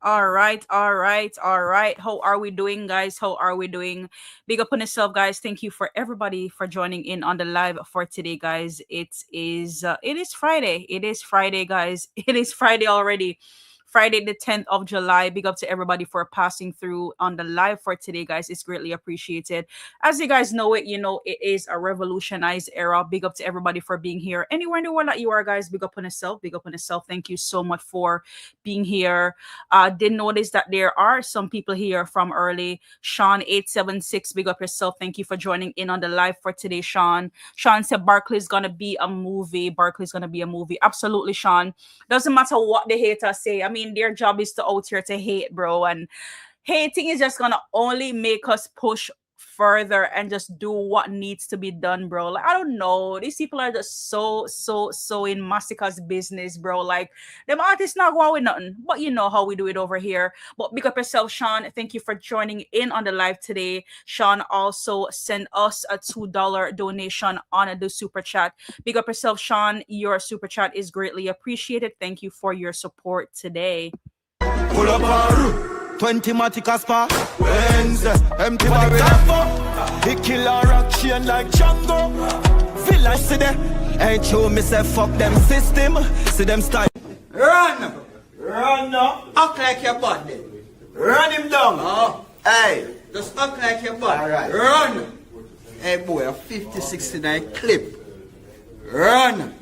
All right, all right, all right. How are we doing, guys? How are we doing? Big up on yourself, guys. Thank you for everybody for joining in on the live for today, guys. It is Friday. It is Friday, guys. It is Friday already. Friday the 10th of July. Big up to everybody for passing through on the live for today, guys. It's greatly appreciated. As you guys know it, it is a revolutionized era. Big up to everybody for being here. Anywhere in the world that you are, guys, big up on yourself. Big up on yourself. Thank you so much for being here. Did notice that there are some people here from early. Sean 876, big up yourself. Thank you for joining in on the live for today, Sean. Sean said Barclays gonna be a movie. Barclays gonna be a movie. Absolutely, Sean. Doesn't matter what the haters say. I mean, their job is to out here to hate, bro. And hating is just gonna only make us push further and just do what needs to be done, bro. Like, I don't know. These people are just so in Masicka's business, bro. Like, them artists not going with nothing. But you know how we do it over here. But big up yourself, Sean. Thank you for joining in on the live today. Sean also sent us a $2 donation on the super chat. Big up yourself, Sean. Your super chat is greatly appreciated. Thank you for your support today. Pull up 20 Matica spa Wednesday, empty barrel He kill a rock chain like Django Feel like see them Ain't you me say fuck them system See them style Run now Act like your body Run him down Hey, just act like your body Run Hey boy, a 50-69 clip Run.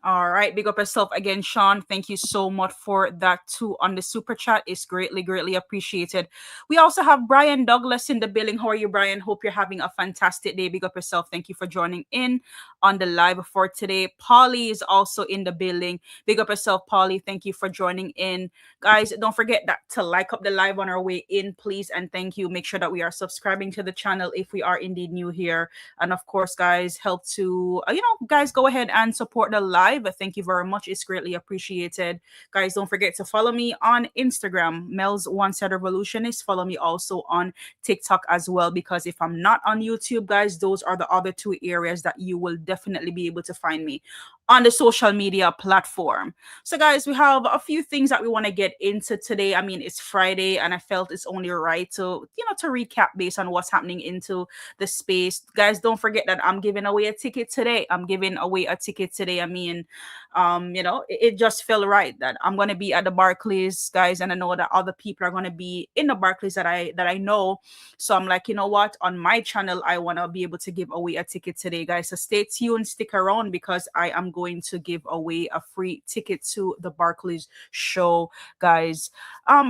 All right, big up yourself again, Sean. Thank you so much for that too on the super chat. It's greatly appreciated. We also have Brian Douglas in the building. How are you, Brian? Hope you're having a fantastic day. Big up yourself. Thank you for joining in on the live for today. Polly is also in the building. Big up yourself, Polly. Thank you for joining in. Guys, don't forget that to like up the live on our way in, please. And thank you. Make sure that we are subscribing to the channel if we are indeed new here. And of course, guys, help to, guys, go ahead and support the live. Thank you very much. It's greatly appreciated. Guys, don't forget to follow me on Instagram, Mellz Revolutionist. Follow me also on TikTok as well, because if I'm not on YouTube, guys, those are the other two areas that you will definitely be able to find me on the social media platform. So guys, we have a few things that we want to get into today. I mean, it's Friday and I felt it's only right to, to recap based on what's happening into the space. Guys, don't forget that I'm giving away a ticket today. I mean, it just felt right that I'm going to be at the Barclays, guys. And I know that other people are going to be in the Barclays that I know. So I'm like, you know what? On my channel, I want to be able to give away a ticket today, guys. So stay tuned, stick around, because I am going to give away a free ticket to the Barclays show, guys.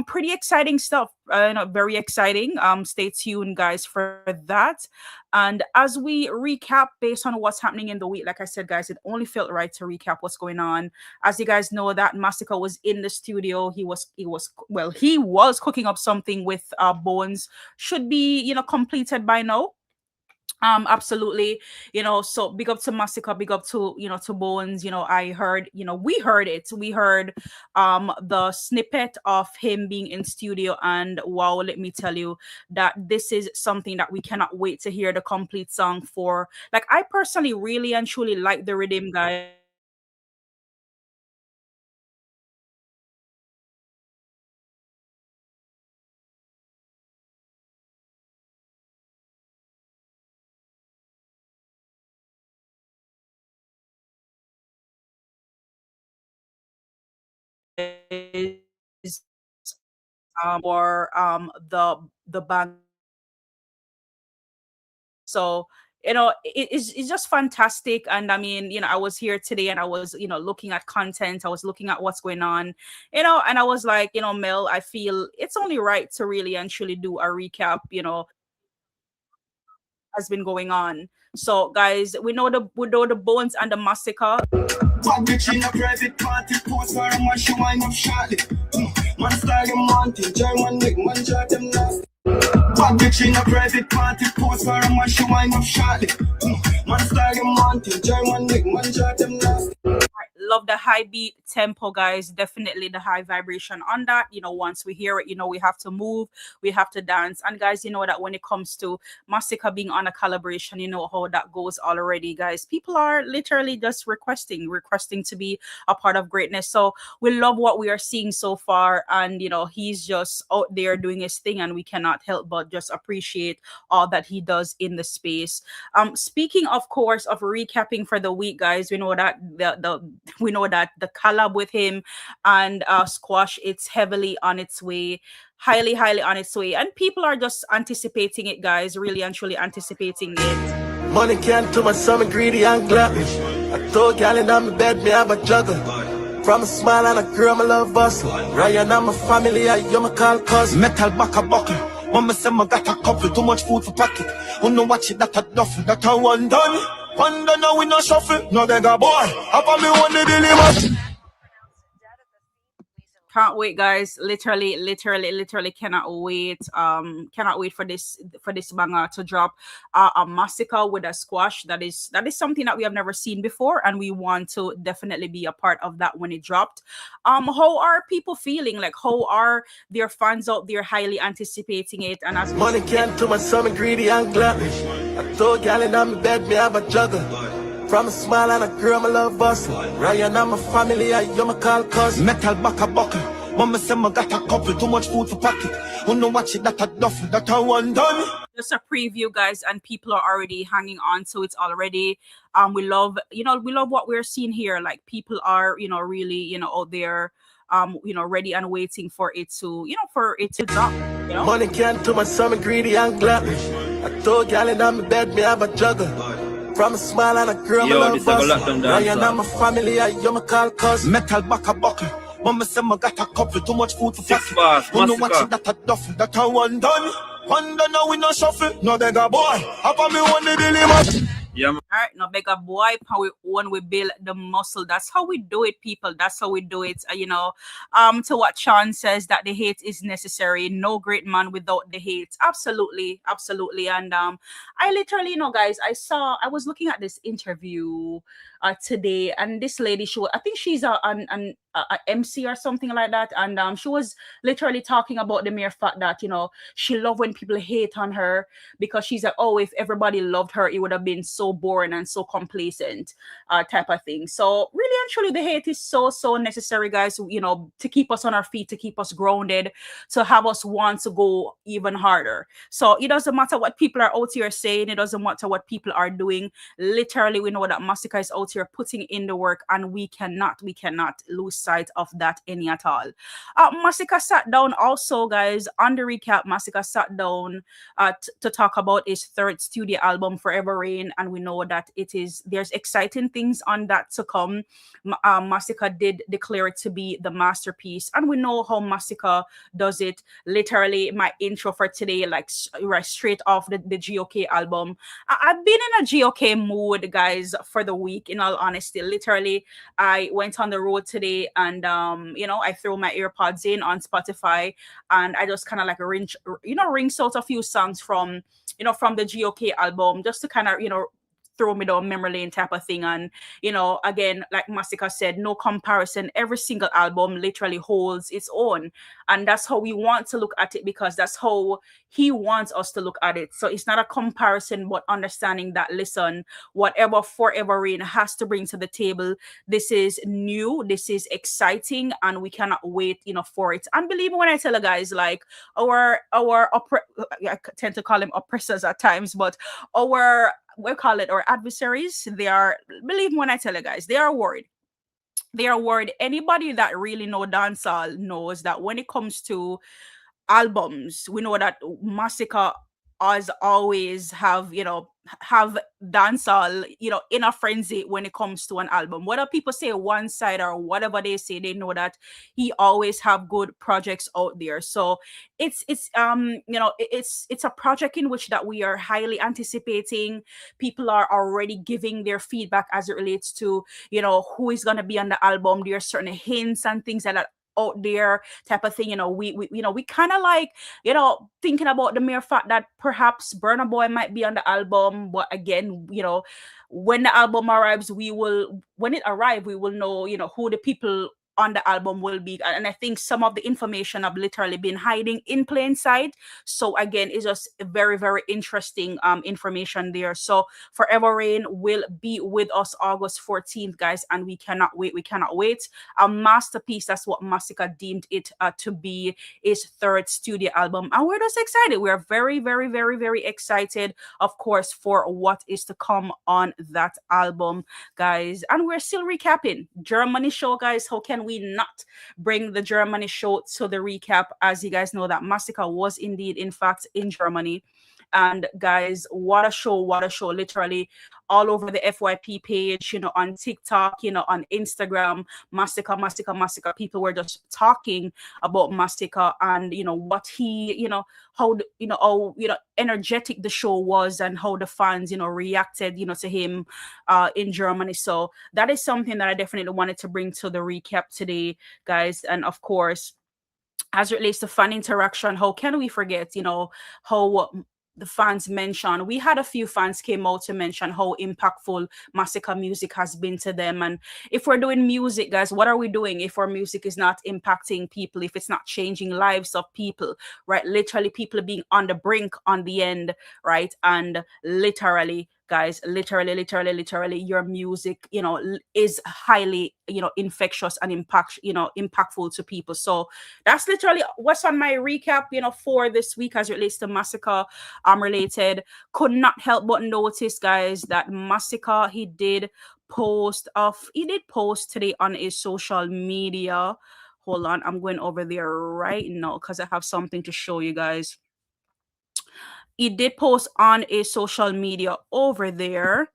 Pretty exciting stuff. Very exciting. Stay tuned, guys, for that. And as we recap based on what's happening in the week, like I said, guys, it only felt right to recap what's going on. As you guys know, that Masicka was in the studio. He was cooking up something with Bones. Should be, completed by now. Absolutely. So big up to Masicka, big up to, to Bones. I heard, we heard it. We heard the snippet of him being in studio, and wow, let me tell you that this is something that we cannot wait to hear the complete song for. Like, I personally really and truly like the rhythm, guys. Or the band. So it's just fantastic. And I mean, I was here today and I was, looking at content. I was looking at what's going on, and I was like, Mel, I feel it's only right to really and truly do a recap, has been going on. So guys, we know the Bones and the Masicka. Bad bitch in a private party, post for a man, she wind up shortly. Man style them wanting, German neck, man shot them nasty. Bad bitch in a private party, post for a man, she wind up shortly. Man style them wanting, German neck, man shot them nasty. love the high beat tempo, guys. Definitely the high vibration on that. Once we hear it, we have to move, we have to dance. And guys, you know that when it comes to Masicka being on a collaboration, you know how that goes already, guys. People are literally just requesting to be a part of greatness. So we love what we are seeing so far, and he's just out there doing his thing, and we cannot help but just appreciate all that he does in the space. Speaking, of course, of recapping for the week, guys, we know that the collab with him and Squash, it's heavily on its way, highly on its way, and people are just anticipating it, guys, really and truly anticipating it. Money can't do my stomach greedy and gluttonous. I told gal in my bed, me have a juggle. From a smile and a girl, my love bustle. Ryan and my family, you my call cousin. Metal back a buckle. Mama said I got a couple, too much food for pocket. Who know watch it, that a duffel, that a one done. One done now we no shuffle, no beggar boy. Up on me one the dilemma. Can't wait, guys. Literally cannot wait for this banger to drop. A Masicka with a Squash. That is something that we have never seen before, and we want to definitely be a part of that when it dropped. How are people feeling? Like, how are their fans out there highly anticipating it? And as money can't do my stomach greedy and gluttonous. I told gal in my bed, me have a juggle. From a smile and a girl, my love bustle. Ryan and my family, you my call cousin. Metal back a buckle. Mama said I got a couple, too much food for pocket. Who know watch it, that a duffel, that a one done. Just a preview, guys, and people are already hanging on to it already. We love what we're seeing here. Like, people are, really, out there, ready and waiting for it to, drop. Money can't do my stomach greedy and gluttonous. I told gal in my bed, me have a juggle. From a smile and a girl, my love bustle. Ryan and my family, you my call cousin. Metal back a buckle. Mama said I got a couple, too much food for pocket. Who know watch it, that a duffel, that a one done. One done now we no shuffle, no beggar boy. Up on me one the dilemma. Yeah, man. All right, no bigger boy, how we build the muscle. That's how we do it, people. That's how we do it. To what Sean says, that the hate is necessary. No great man without the hate. Absolutely. And I literally, guys, I was looking at this interview today, and this lady, I think she's an MC or something like that, and she was literally talking about the mere fact that she loved when people hate on her, because she's like, oh, if everybody loved her, it would have been so boring and so complacent, type of thing. So really and truly, the hate is so necessary, guys, to keep us on our feet, to keep us grounded, to have us want to go even harder. So it doesn't matter what people are out here saying, it doesn't matter what people are doing. Literally, we know that Masicka is out here putting in the work, and we cannot lose sight of that any at all. Masicka sat down also, guys, on the recap. Masicka sat down to talk about his third studio album, Forever Rain, and we know that there's exciting things on that to come. Masicka did declare it to be the masterpiece, and we know how Masicka does it. Literally, my intro for today, like right straight off the GOK album. I've been in a GOK mood, guys, for the week, in all honesty. Literally, I went on the road today, and I threw my AirPods in on Spotify, and I just kind of like ring out a few songs from the GOK album, just to kind of throw me down memory lane type of thing. And again, like Masicka said, no comparison. Every single album literally holds its own, and that's how we want to look at it, because that's how he wants us to look at it. So it's not a comparison, but understanding that, listen, whatever Forever Rain has to bring to the table, this is new, this is exciting, and we cannot wait for it. And believe me when I tell you guys, like I tend to call them oppressors at times, but our adversaries, they are, believe me when I tell you guys, they are worried. Anybody that really know dancehall knows that when it comes to albums, we know that Masicka as always have dancehall in a frenzy when it comes to an album. Whether people say one side or whatever they say, they know that he always have good projects out there. So it's a project in which that we are highly anticipating. People are already giving their feedback as it relates to who is going to be on the album. There are certain hints and things like that out there type of thing. We kind of like, thinking about the mere fact that perhaps Burna Boy might be on the album, but again, when the album arrives, when it arrives, we will know, who the people on the album will be. And I think some of the information have literally been hiding in plain sight. So again, it's just very, very interesting information there. So Forever Rain will be with us August 14th, guys, and we cannot wait. We cannot wait. A masterpiece. That's what Masicka deemed it to be, his third studio album. And we're just excited. We're very, very, very, very excited, of course, for what is to come on that album, guys. And we're still recapping Germany show, guys. How can we not bring the Germany show to the recap? As you guys know, that Masicka was indeed, in fact, in Germany. And guys, what a show, what a show. Literally all over the FYP page, on TikTok, on Instagram, Masicka, Masicka, Masicka. People were just talking about Masicka and, what he, how, energetic the show was and how the fans, reacted, to him in Germany. So that is something that I definitely wanted to bring to the recap today, guys. And of course, as it relates to fan interaction, how can we forget, how the fans mentioned, we had a few fans came out to mention how impactful Masicka music has been to them. And if we're doing music, guys, what are we doing if our music is not impacting people, if it's not changing lives of people, right? Literally people being on the brink, on the end, right? And literally, guys, literally your music, is highly, infectious and impactful to people. So that's literally what's on my recap, for this week as it relates to Masicka related. Could not help but notice, guys, that Masicka, he did post today on his social media. Hold on, I'm going over there right now because I have something to show you guys. He did post on a social media over there,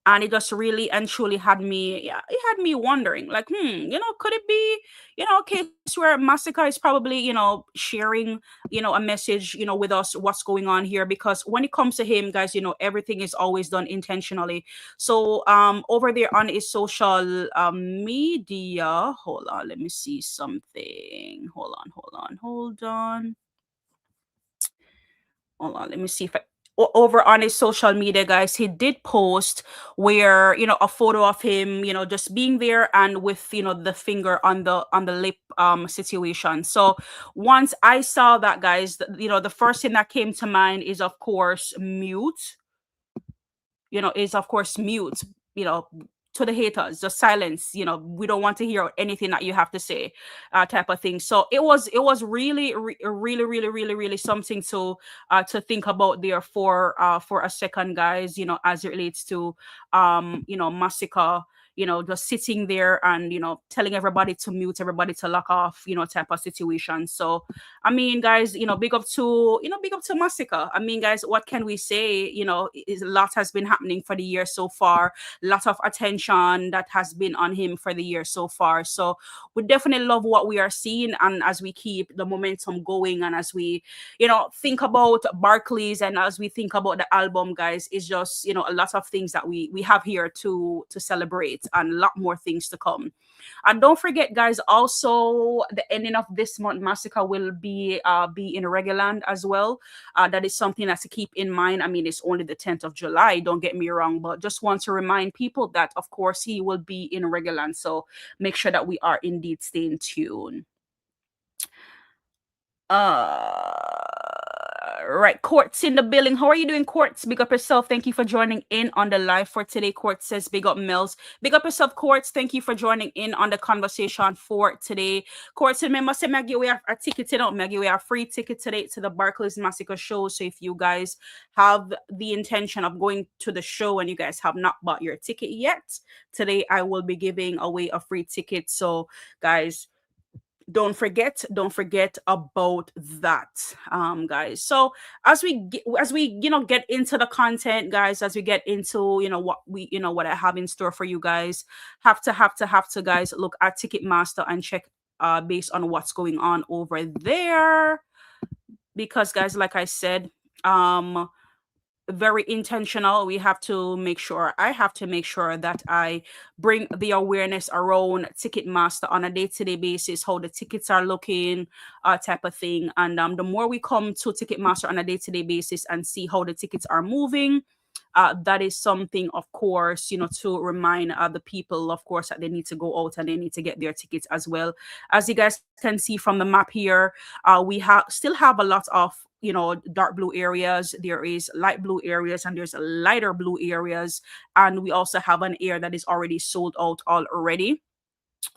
and it just really and truly had me, yeah, it had me wondering, like, could it be, a case where Masicka is probably, sharing, a message, with us, what's going on here? Because when it comes to him, guys, everything is always done intentionally. So over there on his social media, hold on, let me see something. Hold on. Hold on, let me see if over on his social media, guys, he did post where, a photo of him, just being there and with, the finger on the lip situation. So once I saw that, guys, the first thing that came to mind is of course mute, you know, to the haters, just silence, we don't want to hear anything that you have to say, type of thing. So it was really, really, really, really, really something to think about there for a second, guys, as it relates to Masicka, just sitting there and, telling everybody to mute, everybody to lock off, type of situation. So, I mean, guys, big up to Masicka. I mean, guys, what can we say? A lot has been happening for the year so far, lot of attention that has been on him for the year so far. So we definitely love what we are seeing. And as we keep the momentum going and as we, think about Barclays and as we think about the album, guys, it's just, a lot of things that we have here to celebrate and a lot more things to come. And don't forget, guys, also the ending of this month, Masicka will be in Reguland as well. That is something that's to keep in mind. I mean, it's only the 10th of July, don't get me wrong, but just want to remind people that, of course, he will be in Reguland. So make sure that we are indeed staying tuned. Right, Quartz in the building. How are you doing, Quartz? Big up yourself. Thank you for joining in on the live for today. Quartz says big up Mellz. Big up yourself, Quartz. Thank you for joining in on the conversation for today. Quartz, remember, say Maggie, we have a ticket today. Maggie, we have a free ticket today to the Barclays Masicka show. So if you guys have the intention of going to the show and you guys have not bought your ticket yet, today I will be giving away a free ticket. So guys, don't forget about that, guys. So as we get into the content, guys, as we get into what I have in store for you guys, have to guys, look at Ticketmaster and check based on what's going on over there, because guys, like I said, very intentional. We have to make sure, I have to make sure that I bring the awareness around Ticketmaster on a day-to-day basis, how the tickets are looking, type of thing. And the more we come to Ticketmaster on a day-to-day basis and see how the tickets are moving, that is something, of course, to remind the people, of course, that they need to go out and they need to get their tickets as well. As you guys can see from the map here, we still have a lot of dark blue areas. There is light blue areas and there's lighter blue areas, and we also have an area that is already sold out already,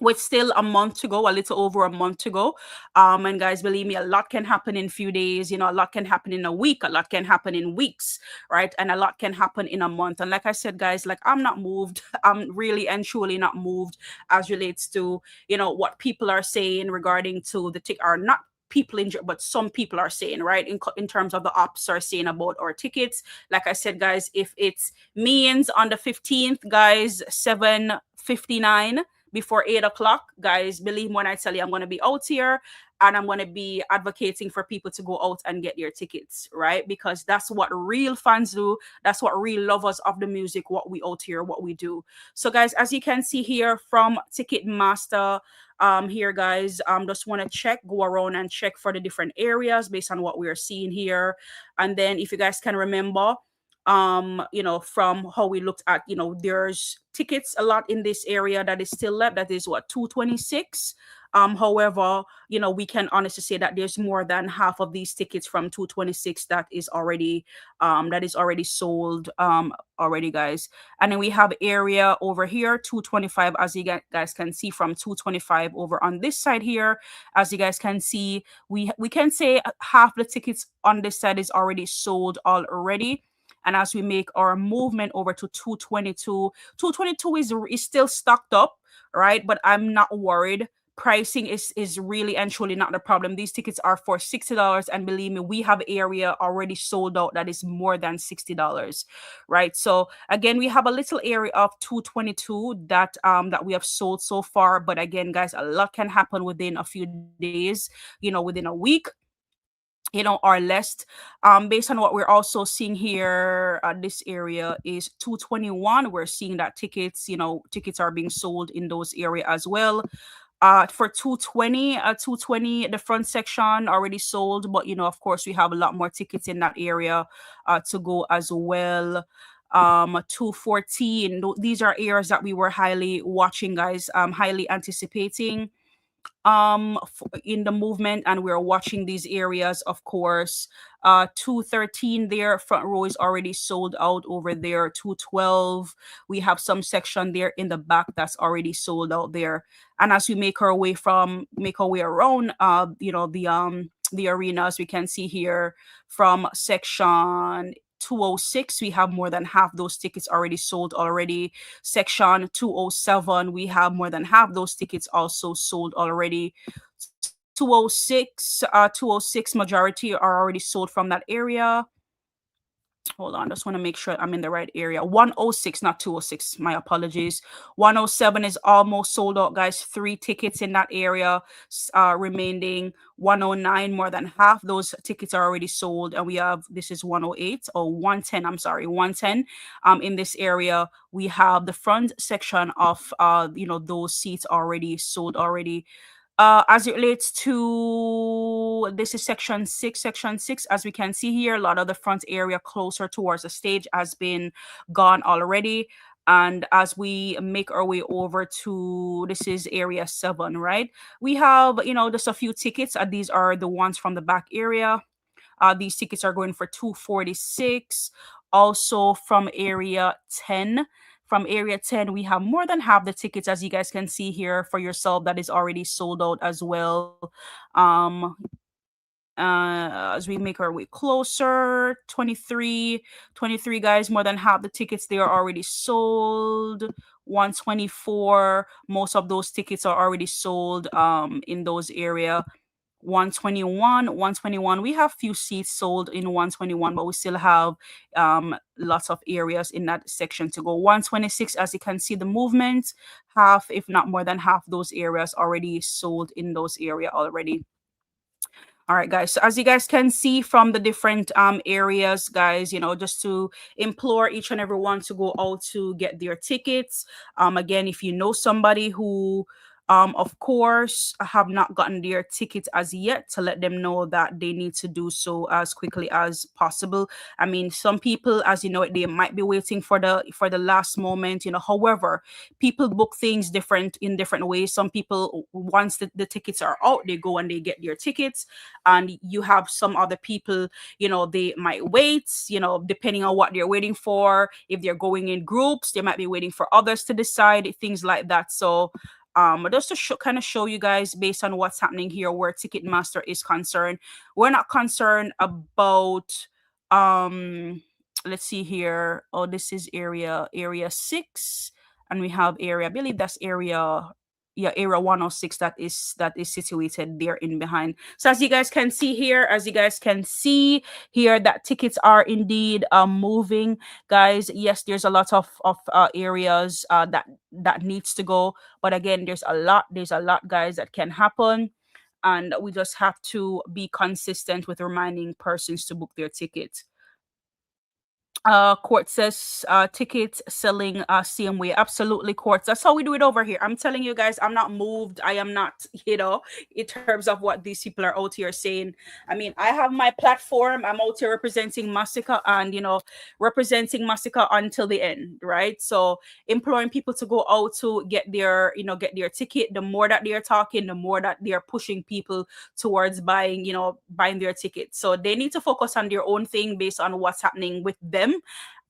with still a month to go, a little over a month to go. And guys, believe me, a lot can happen in a few days, a lot can happen in a week, a lot can happen in weeks, right? And a lot can happen in a month. And like I said, guys, like, I'm not moved. I'm really and truly not moved as relates to what people are saying regarding to the tick, are not people injured, but some people are saying, right, in terms of the ops are saying about our tickets. Like I said, guys, if it's means on the 15th, guys, 7:59 before 8 o'clock, guys, believe me when I tell you, I'm going to be out here and I'm going to be advocating for people to go out and get their tickets, right? Because that's what real fans do. That's what real lovers of the music, what we out here, what we do. So guys, as you can see here from Ticketmaster, here, guys, just want to go around and check for the different areas based on what we are seeing here. And then if you guys can remember, from how we looked at, there's tickets a lot in this area that is still left. That is what, 226. However, we can honestly say that there's more than half of these tickets from 226 that is already sold already, guys. And then we have area over here 225, as you guys can see, from 225 over on this side here. As you guys can see, we can say half the tickets on this side is already sold already. And as we make our movement over to 222 is still stocked up, right? But I'm not worried. Pricing is really and truly not the problem. These tickets are for $60, and believe me, we have area already sold out that is more than $60, right? So again, we have a little area of 222 that we have sold so far. But again, guys, a lot can happen within a few days, within a week, or less. Based on what we're also seeing here, this area is 221. We're seeing that tickets are being sold in those area as well. For 220, the front section already sold, but of course, we have a lot more tickets in that area to go as well. 214, these are areas that we were highly watching, guys, highly anticipating in the movement, and we're watching these areas, of course. 213, there front row is already sold out over there. 212, we have some section there in the back that's already sold out there. And as we make our way around the arenas, we can see here from section 206, we have more than half those tickets already sold already. Section 207, we have more than half those tickets also sold already. 206 majority are already sold from that area. Hold on, just want to make sure I'm in the right area. 106, not 206, my apologies. 107 is almost sold out, guys. 3 tickets in that area remaining. 109, more than half those tickets are already sold. And we have, this is 108 or 110, I'm sorry, 110. In this area, we have the front section of those seats already sold already. As it relates to, this is section 6. As we can see here, a lot of the front area closer towards the stage has been gone already. And as we make our way over to, this is area 7, right? We have, just a few tickets. These are the ones from the back area. These tickets are going for $246. Also from area 10. From area 10, we have more than half the tickets, as you guys can see here for yourself, that is already sold out as well. As we make our way closer, 23, guys, more than half the tickets, they are already sold. 124, most of those tickets are already sold in those area. 121, we have few seats sold in 121, but we still have lots of areas in that section to go. 126, as you can see the movement, half, if not more than half, those areas already sold in those area already. All right, guys. So as you guys can see from the different areas, guys, just to implore each and everyone to go out to get their tickets. Again, if you know somebody who of course have not gotten their tickets as yet, to let them know that they need to do so as quickly as possible. I mean, some people, as you know, they might be waiting for the last moment. However, people book things different in different ways. Some people, once the tickets are out, they go and they get their tickets, and you have some other people, they might wait, depending on what they're waiting for. If they're going in groups, they might be waiting for others to decide, things like that. So just to kind of show you guys based on what's happening here where Ticketmaster is concerned, we're not concerned about let's see here. Oh, this is area 6, and we have area, I believe that's area, yeah, area 106, that is situated there in behind. So as you guys can see here, that tickets are indeed moving, guys. Yes, there's a lot of areas that needs to go, but again, there's a lot, guys, that can happen, and we just have to be consistent with reminding persons to book their tickets. Court says tickets selling same way. Absolutely, Court. That's how we do it over here. I'm telling you guys, I'm not moved. I am not, in terms of what these people are out here saying. I mean, I have my platform. I'm out here representing Masicka, and representing Masicka until the end, right? So imploring people to go out to get their ticket. The more that they're talking, the more that they're pushing people towards buying their ticket. So they need to focus on their own thing based on what's happening with them,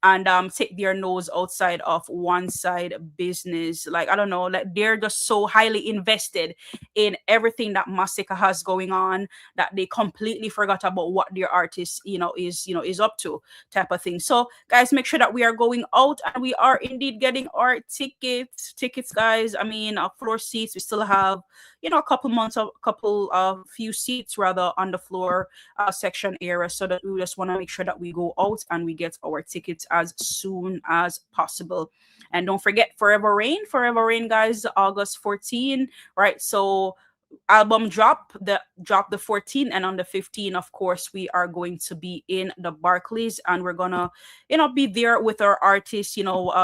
and take their nose outside of one side business. Like, I don't know, like they're just so highly invested in everything that Masicka has going on that they completely forgot about what their artist is up to, type of thing. So guys, make sure that we are going out and we are indeed getting our tickets, guys. I mean, floor seats, we still have a few seats rather on the floor section area, so that we just want to make sure that we go out and we get our tickets as soon as possible. And don't forget Forever Rain, guys, August 14, right? So album drop the 14, and on the 15, of course, we are going to be in the Barclays, and we're gonna be there with our artist,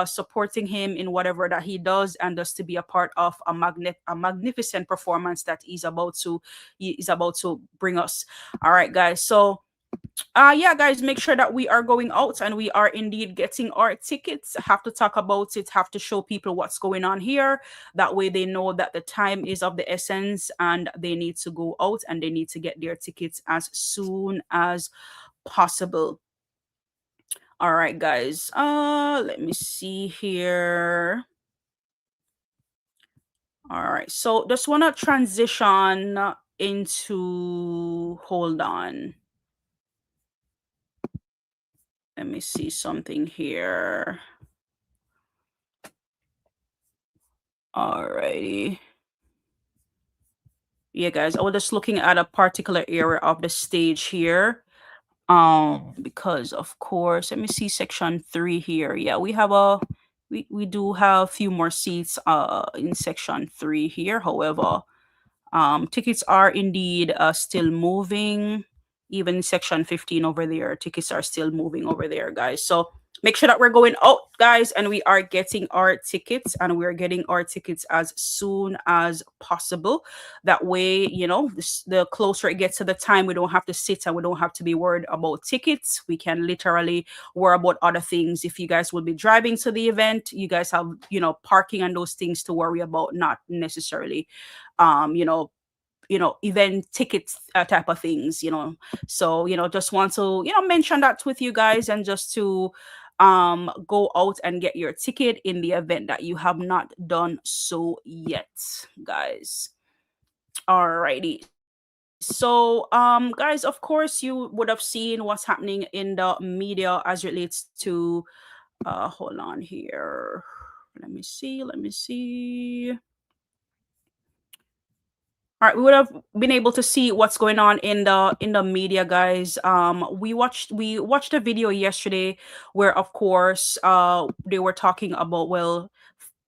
supporting him in whatever that he does, and just to be a part of a magnificent performance that he is about to bring us. All right, guys. So yeah, guys, make sure that we are going out and we are indeed getting our tickets. Have to talk about it, have to show people what's going on here. That way they know that the time is of the essence and they need to go out and they need to get their tickets as soon as possible. All right, guys. Let me see here. All right. So just want to transition into, hold on. Let me see something here. Alrighty. Yeah, guys, I was just looking at a particular area of the stage here. Because of course, let me see section 3 here. Yeah, we do have a few more seats in section 3 here. However, tickets are indeed still moving. Even section 15 over there, tickets are still moving over there, guys. So make sure that we're going out, guys, and we are getting our tickets, and we're getting our tickets as soon as possible. That way, the closer it gets to the time, we don't have to sit and we don't have to be worried about tickets. We can literally worry about other things. If you guys will be driving to the event, you guys have, parking and those things to worry about, not necessarily, event tickets type of things. So just want to mention that with you guys, and just to go out and get your ticket in the event that you have not done so yet, guys. Alrighty. So guys, of course you would have seen what's happening in the media as relates to hold on here. Let me see. All right, we would have been able to see what's going on in the media, guys. We watched a video yesterday where, of course, they were talking about, well,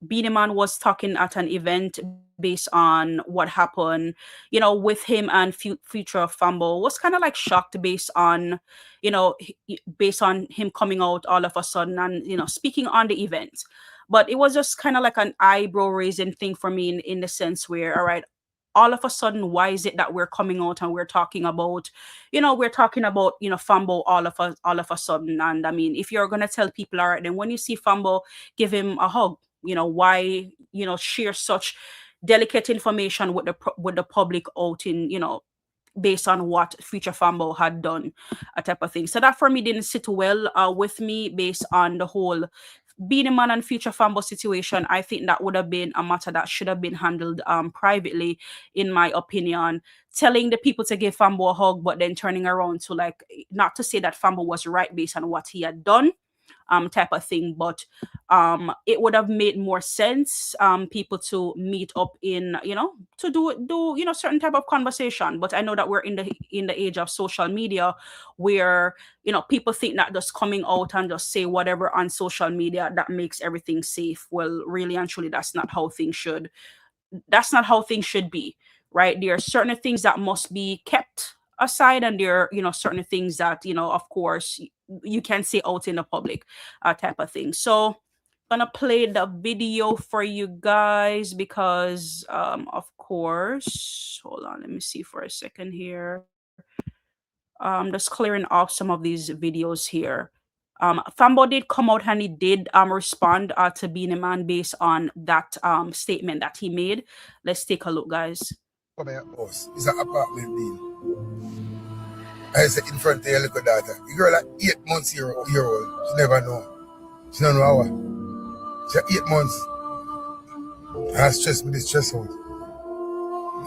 Beenie Man was talking at an event based on what happened, you know, with him and future of Fambo, was kind of like shocked based on, you know, based on him coming out all of a sudden and, you know, speaking on the event. But it was just kind of like an eyebrow raising thing for me in the sense where, all right, all of a sudden, why is it that we're coming out and we're talking about, you know, Fambo all of a sudden? And I mean, if you're gonna tell people, all right, then when you see Fambo, give him a hug. You know, why, you know, share such delicate information with the public out in, you know, based on what Future Fambo had done, a type of thing. So that for me didn't sit well with me based on the whole Beenie Man and Future Fambo situation. I think that would have been a matter that should have been handled privately, in my opinion. Telling the people to give Fambo a hug, but then turning around to, like, not to say that Fambo was right based on what he had done, type of thing, but it would have made more sense people to meet up in, you know, to do you know, certain type of conversation. But I know that we're in the age of social media, where, you know, people think that just coming out and just say whatever on social media that makes everything safe. Well, really and truly, that's not how things should be, right? There are certain things that must be kept aside, and there are, you know, certain things that, you know, of course, you can say out in the public, type of thing. So gonna play the video for you guys because of course, hold on, let me see for a second here. Just clearing off some of these videos here. Fambo did come out and he did respond to Beenie Man based on that statement that he made. Let's take a look, guys. Come here, house. It's an apartment deal. I said in front of your little daughter. The girl at 8 months year old. She never know. She don't know how. She 8 months. And I stress me this stress out.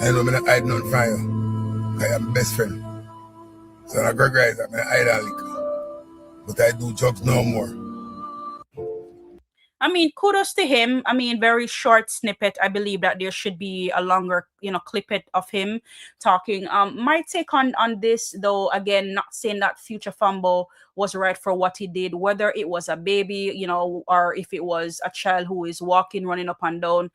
I know I'm not hiding nothing from you. I am my best friend. So I go guys, I'm hide a little. But I do drugs no more. I mean, kudos to him. I mean, very short snippet. I believe that there should be a longer, you know, clip of him talking. My take on this, though, again, not saying that Future Fambo was right for what he did, whether it was a baby, you know, or if it was a child who is walking, running up and down.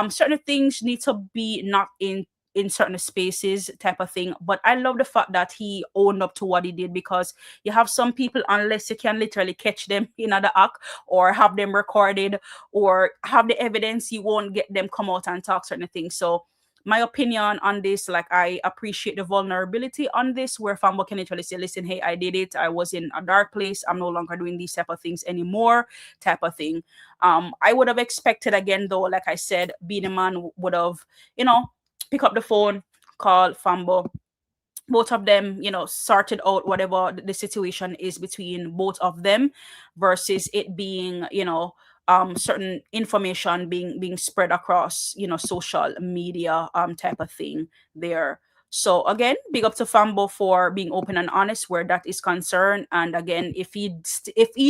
Certain things need to be not in certain spaces, type of thing. But I love the fact that he owned up to what he did, because you have some people, unless you can literally catch them in the act or have them recorded or have the evidence, you won't get them come out and talk certain things. So my opinion on this, like, I appreciate the vulnerability on this, where Fambo can literally say, listen, hey, I did it. I was in a dark place. I'm no longer doing these type of things anymore, type of thing. I would have expected, again, though, like I said, Beenie Man would have, you know, pick up the phone, call Fambo. Both of them, you know, sorted out whatever the situation is between both of them, versus it being, you know, certain information being spread across, you know, social media, type of thing there. So again, big up to Fambo for being open and honest where that is concerned. And again, if he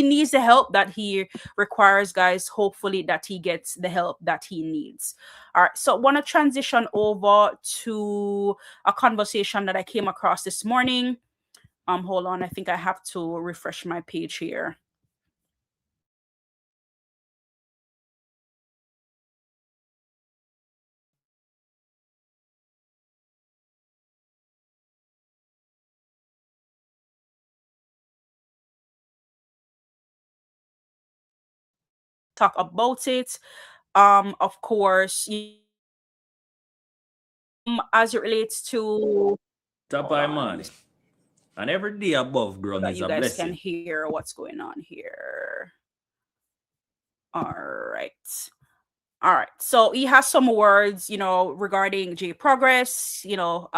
needs the help that he requires, guys, hopefully that he gets the help that he needs. All right, so I want to transition over to a conversation that I came across this morning. Hold on, I think I have to refresh my page here. Talk about it. Of course, as it relates to Top I man. And every day above ground that is you a guys blessing. can hear what's going on here. All right. All right. So he has some words, you know, regarding J Progress, you know,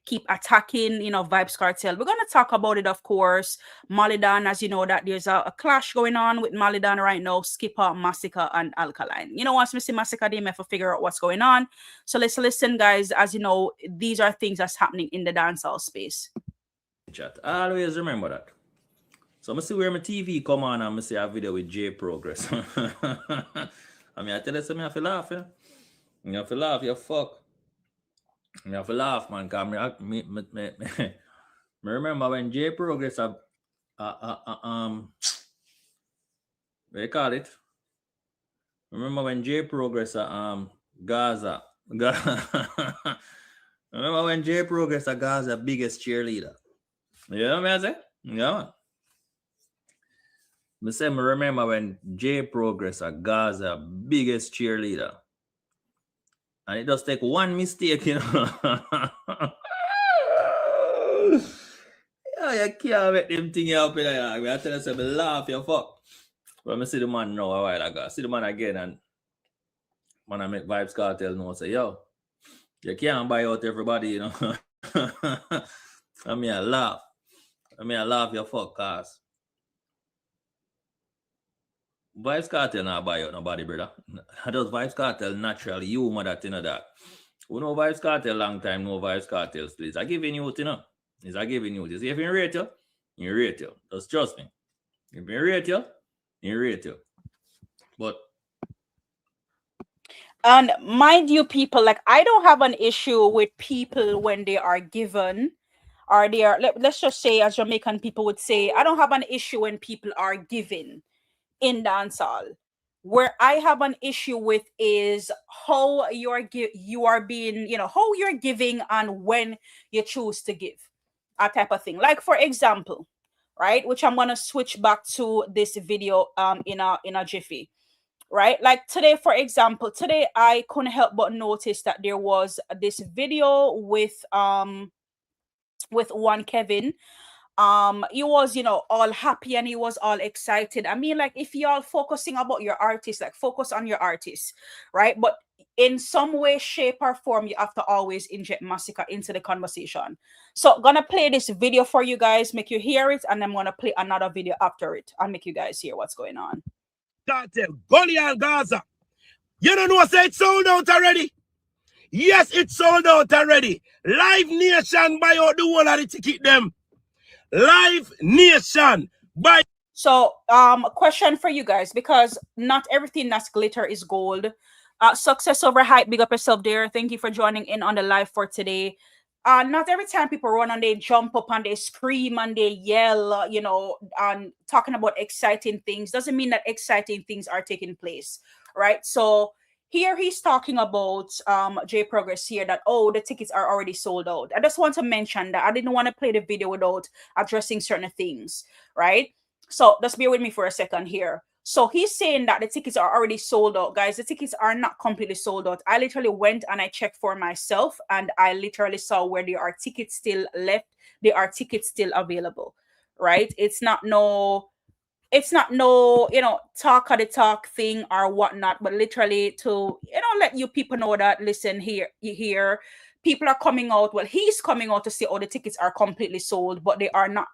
keep attacking, you know, Vibes Cartel. We're going to talk about it, of course. Malidan, as you know, that there's a clash going on with Malidan right now, Skipper, Masicka, and Alkaline. You know, once we see Masicka, they may have to figure out what's going on. So let's listen, guys. As you know, these are things that's happening in the dancehall space. Chat. Always remember that. So I see where my TV come on and I see a video with J Progress. I mean, I tell you something, I have to laugh, yeah? You have to laugh, you fuck. You have to laugh, man, because me remember when J Progress what do you call it? Remember when J Progress Gaza Remember when J Progress a Gaza biggest cheerleader? You know what I say? Yeah. I say, I remember when J Progress a Gaza biggest cheerleader. And it just take one mistake, you know. Yeah, you can't make them thing up in there. I tell you, I laugh, you fuck. But I see the man now a while ago. I see the man again, and when I make Vibes Cartel know, say, yo, you can't buy out everybody, you know. I mean, I laugh, you fuck, cause Vibes Cartel not buy out nobody, brother. Does Vibes Cartel naturally humor that, you know, that. We know Vibes Cartel long time, no Vibes Cartel, please. I giving you, you know. Is I giving you this. If you rate you. Just trust me. If you rate you. But and mind you, people, like, I don't have an issue with people when they are given, or they are, let's just say, as Jamaican people would say, I don't have an issue when people are given in dancehall. Where I have an issue with is how you are being, you know, how you're giving and when you choose to give, a type of thing. Like, for example, right, which I'm gonna switch back to this video in a jiffy. Right, like today, for example, today I couldn't help but notice that there was this video with one Kevin. He was, you know, all happy and he was all excited. I mean, like, if y'all focusing about your artist, like, focus on your artist, right? But in some way, shape, or form, you have to always inject Masicka into the conversation. So gonna play this video for you guys, make you hear it, and I'm gonna play another video after it and make you guys hear what's going on. Cartel, Gully and Gaza. You don't know, say it's sold out already. Yes, it's sold out already. Live Nation buy out the whole of the ticket them. Live Nation buy. So question for you guys, because not everything that's glitter is gold. Success over hype, big up yourself there. Thank you for joining in on the live for today. Not every time people run and they jump up and they scream and they yell, you know, and talking about exciting things doesn't mean that exciting things are taking place, right? So here he's talking about J Progress here, that, oh, the tickets are already sold out. I just want to mention that I didn't want to play the video without addressing certain things, right? So just bear with me for a second here. So he's saying that the tickets are already sold out. Guys, the tickets are not completely sold out. I literally went and I checked for myself, and I literally saw where there are tickets still left. There are tickets still available, right? It's not no, you know, talk of the talk thing or whatnot, but literally to, you know, let you people know that, listen, here, people are coming out. Well, he's coming out to say, oh, the tickets are completely sold, but they are not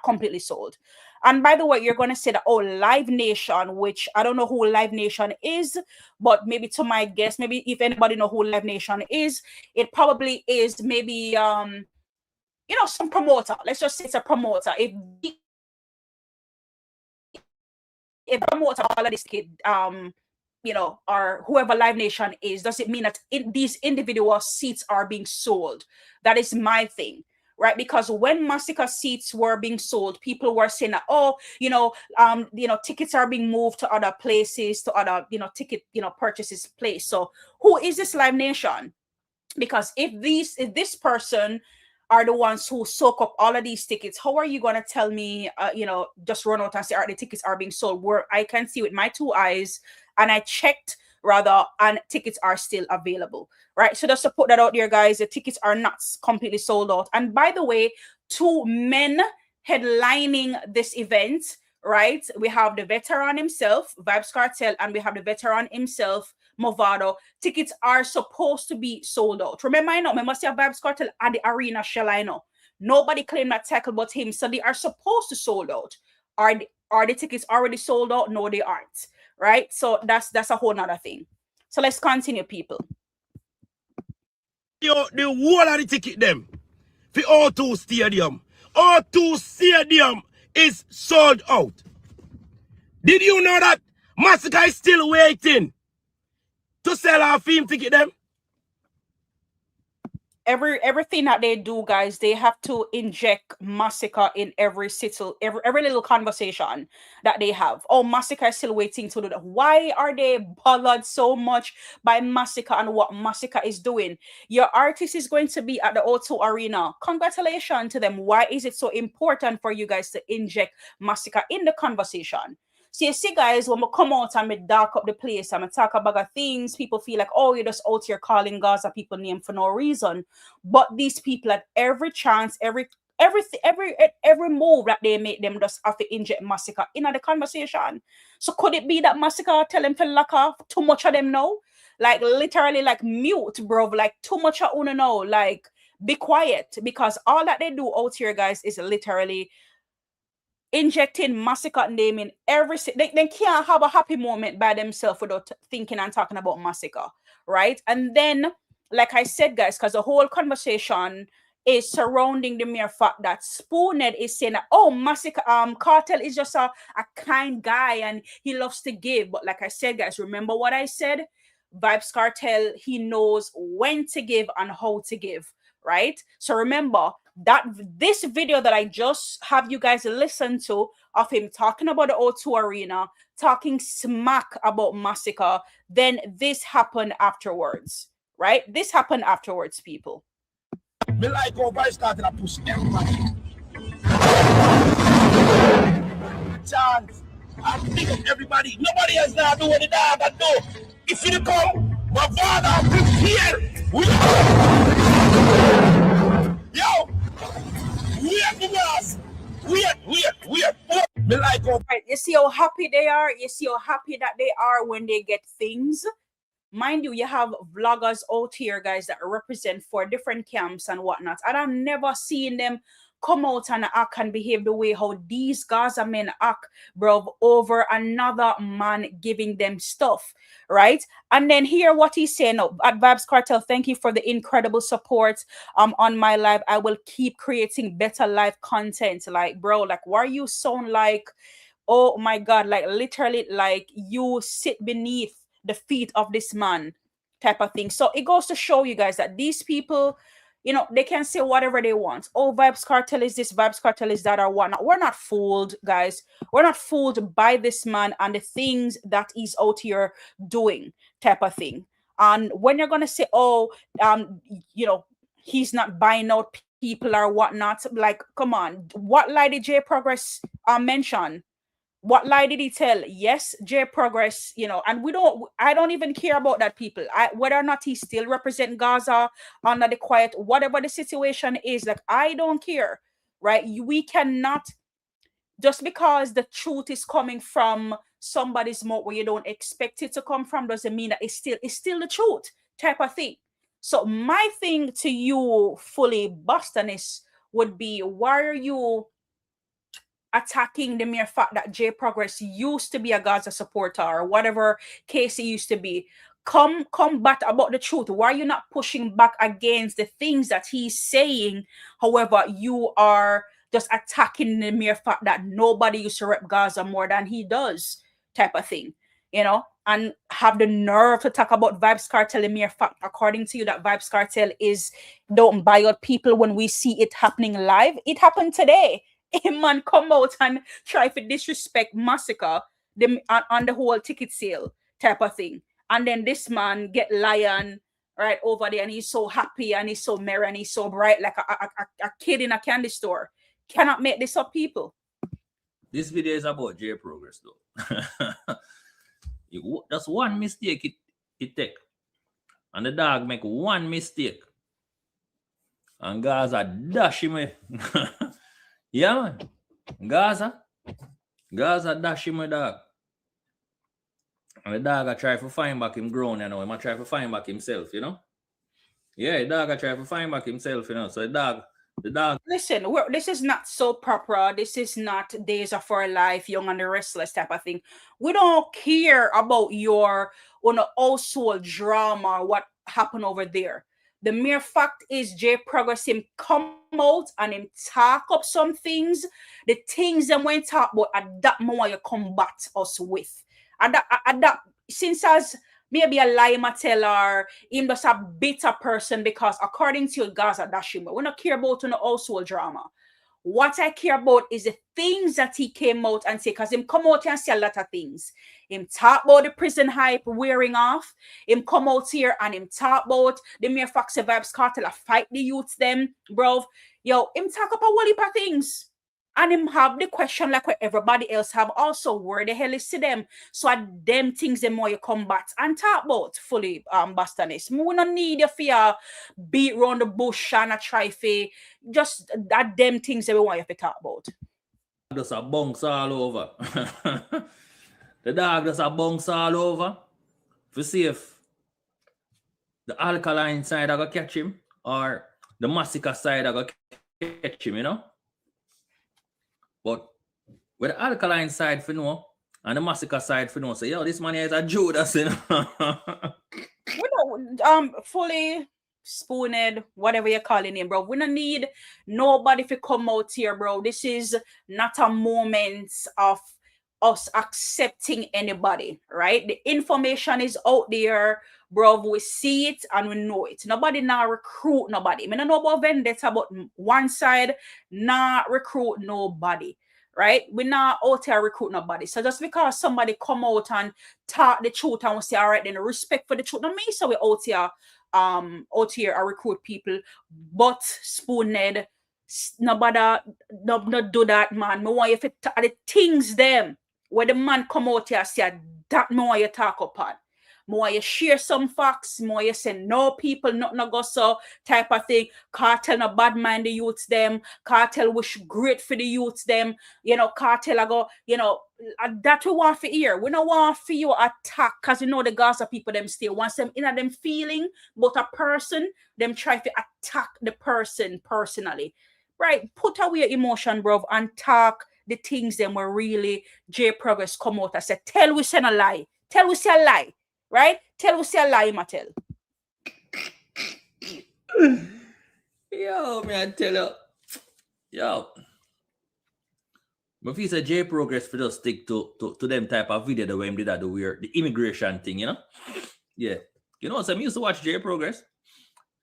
completely sold. And by the way, you're going to say that, oh, Live Nation, which I don't know who Live Nation is, but maybe to my guess, maybe if anybody know who Live Nation is, it probably is maybe, you know, some promoter. Let's just say it's a promoter. If promoter all of this kid, you know, or whoever Live Nation is, does it mean that these individual seats are being sold? That is my thing. Right, because when Masicka seats were being sold, people were saying that, oh, you know, tickets are being moved to other places, to other, you know, ticket, you know, purchases place. So who is this Live Nation? Because if this person are the ones who soak up all of these tickets, how are you going to tell me, you know, just run out and say, all right, the tickets are being sold, where I can see with my two eyes, and I checked rather, and tickets are still available, right? So just to put that out there, guys, the tickets are not completely sold out. And by the way, two men headlining this event, right? We have the veteran himself, Vibes Cartel, and we have the veteran himself, Movado. Tickets are supposed to be sold out. Remember, I know, we must have Vibes Cartel at the arena shell, I know. Nobody claimed that tackle but him, so they are supposed to sold out. Are the tickets already sold out? No, they aren't. Right, so that's a whole nother thing. So let's continue, people. The whole of the ticket them for O2 Stadium. O2 Stadium is sold out. Did you know that Masicka is still waiting to sell our film ticket them? everything that they do, guys, they have to inject Masicka in every little conversation that they have. Oh, Masicka is still waiting to do that. Why are they bothered so much by Masicka and what Masicka is doing? Your artist is going to be at the O2 Arena. Congratulations to them. Why is it so important for you guys to inject Masicka in the conversation? So you see, guys, when we come out and we dark up the place and we talk about things, people feel like, oh, you're just out here calling Gaza people name for no reason. But these people at every chance, every move that they make, them just have to inject Masicka in the conversation. So could it be that Masicka tell them to lock off too much of them now? Like literally like mute, bro. Like too much of uno now. Like be quiet, because all that they do out here, guys, is literally injecting Masicka name in every they can't have a happy moment by themselves without thinking and talking about Masicka, right? And then, like I said, guys, because the whole conversation is surrounding the mere fact that Spoonhead is saying that, oh, Masicka, Cartel is just a kind guy and he loves to give. But like I said, guys, remember what I said? Vybz Cartel, he knows when to give and how to give, right? So remember that this video that I just have you guys listen to of him talking about the O2 Arena, talking smack about Masicka, then this happened afterwards, right? This happened afterwards, people. Me like how I started to push everybody. Chance. I pick up everybody. Nobody else now do what the dog can do. If you come, my father prepare. Yo! Wait the glass. Wait. Me like how right. You see how happy they are? You see how happy that they are when they get things? Mind you, you have vloggers out here, guys, that represent for different camps and whatnot. And I've never seen them come out and act and behave the way how these Gaza men act, bro, over another man giving them stuff, right? And then hear what he's saying at Vybz Cartel. Thank you for the incredible support on my live. I will keep creating better live content. Like, bro, like, why you sound like, oh my God, like literally like you sit beneath the feet of this man type of thing. So it goes to show you guys that these people, you know, they can say whatever they want. Oh, Vybz Cartel is this, Vybz Cartel is that, or whatnot. We're not fooled, guys. We're not fooled by this man and the things that he's out here doing type of thing. And when you're gonna say, oh, you know, he's not buying out people or whatnot, like, come on, what lie did J Progress mention? What lie did he tell? Yes, J Progress, you know, and I don't even care about that, people. Whether or not he still represent Gaza under the quiet, whatever the situation is, like, I don't care, right? We cannot, just because the truth is coming from somebody's mouth where you don't expect it to come from, doesn't mean that it's still the truth type of thing. So my thing to you, fully Bostonist, would be, why are you attacking the mere fact that J Progress used to be a Gaza supporter or whatever case he used to be? Come back about the truth. Why are you not pushing back against the things that he's saying? However, you are just attacking the mere fact that nobody used to rep Gaza more than he does, type of thing, you know, and have the nerve to talk about Vybz Cartel, the mere fact, according to you, that Vybz Cartel is don't buy out people when we see it happening live. It happened today. A man come out and try to disrespect Masicka on the whole ticket sale type of thing. And then this man get lion right over there and he's so happy and he's so merry and he's so bright like a kid in a candy store. Cannot make this up, people. This video is about J Progress though. That's one mistake it take. And the dog make one mistake. And Gaza dash him away. Yeah, man. Gaza dash him with dog. And the dog I try to find back him grown, you know. He might try to find back himself, you know. Yeah, the dog I try to find back himself, you know. So the dog. Listen, this is not soap opera. This is not Days of Our Life, Young and the Restless type of thing. We don't care about your also drama, what happened over there. The mere fact is J Progress him come out and him talk up some things. The things them went talk about at that moment you combat us with. At that since as maybe a lie him a tell or him just a bitter person because according to Gaza Dashima, we don't care about no household drama. What I care about is the things that he came out and say, because him come out and say a lot of things. Him talk about the prison hype wearing off. Him come out here and him talk about the mere Foxy Vibes cartel fight the youths them, bro. Yo, him talk about a whole heap of things. And him have the question like what everybody else have also, where the hell is to them? So at them things them more you combat and talk about fully Bostonist. We don't need you for your beat round the bush and a try for just that them things that we want you to talk about. Just a bunks all over. The dog just a bunks all over. To see if the alkaline side I go catch him or the Masicka side I go catch him, you know? But with the alkaline side for no and the Masicka side for no, say, yo, this man here is a Judas, you know? We don't fully spooned, whatever you're calling him, bro. We don't need nobody to come out here, bro. This is not a moment of us accepting anybody, right? The information is out there, bro. We see it and we know it. Nobody now recruit nobody. I don't know about vendetta, but one side not recruit nobody, right? We not out here recruit nobody. So just because somebody come out and talk the truth and we say, all right, then respect for the truth. No, me so we out here I recruit people, but spooned nobody no do that, man. Me want you to the things them where the man come out here say that more you talk upon. More you share some facts, more you say no people, not no go so type of thing. Cartel no bad mind the youths them, cartel wish great for the youths them, you know, cartel I go, you know, that we want for here. We don't want for you attack because you know the Gaza people them still want them in them feeling, but a person, them try to attack the person personally. Right? Put away your emotion, bro, and talk the things them were really J Progress come out and say, tell we say a lie. Tell we say a lie. Right? Tell we say a lie, Mattel. Yo, man, I tell you. Yo. But if you say J Progress for just stick to them type of video the way him did that the immigration thing, you know? Yeah. You know, so I used to watch J Progress.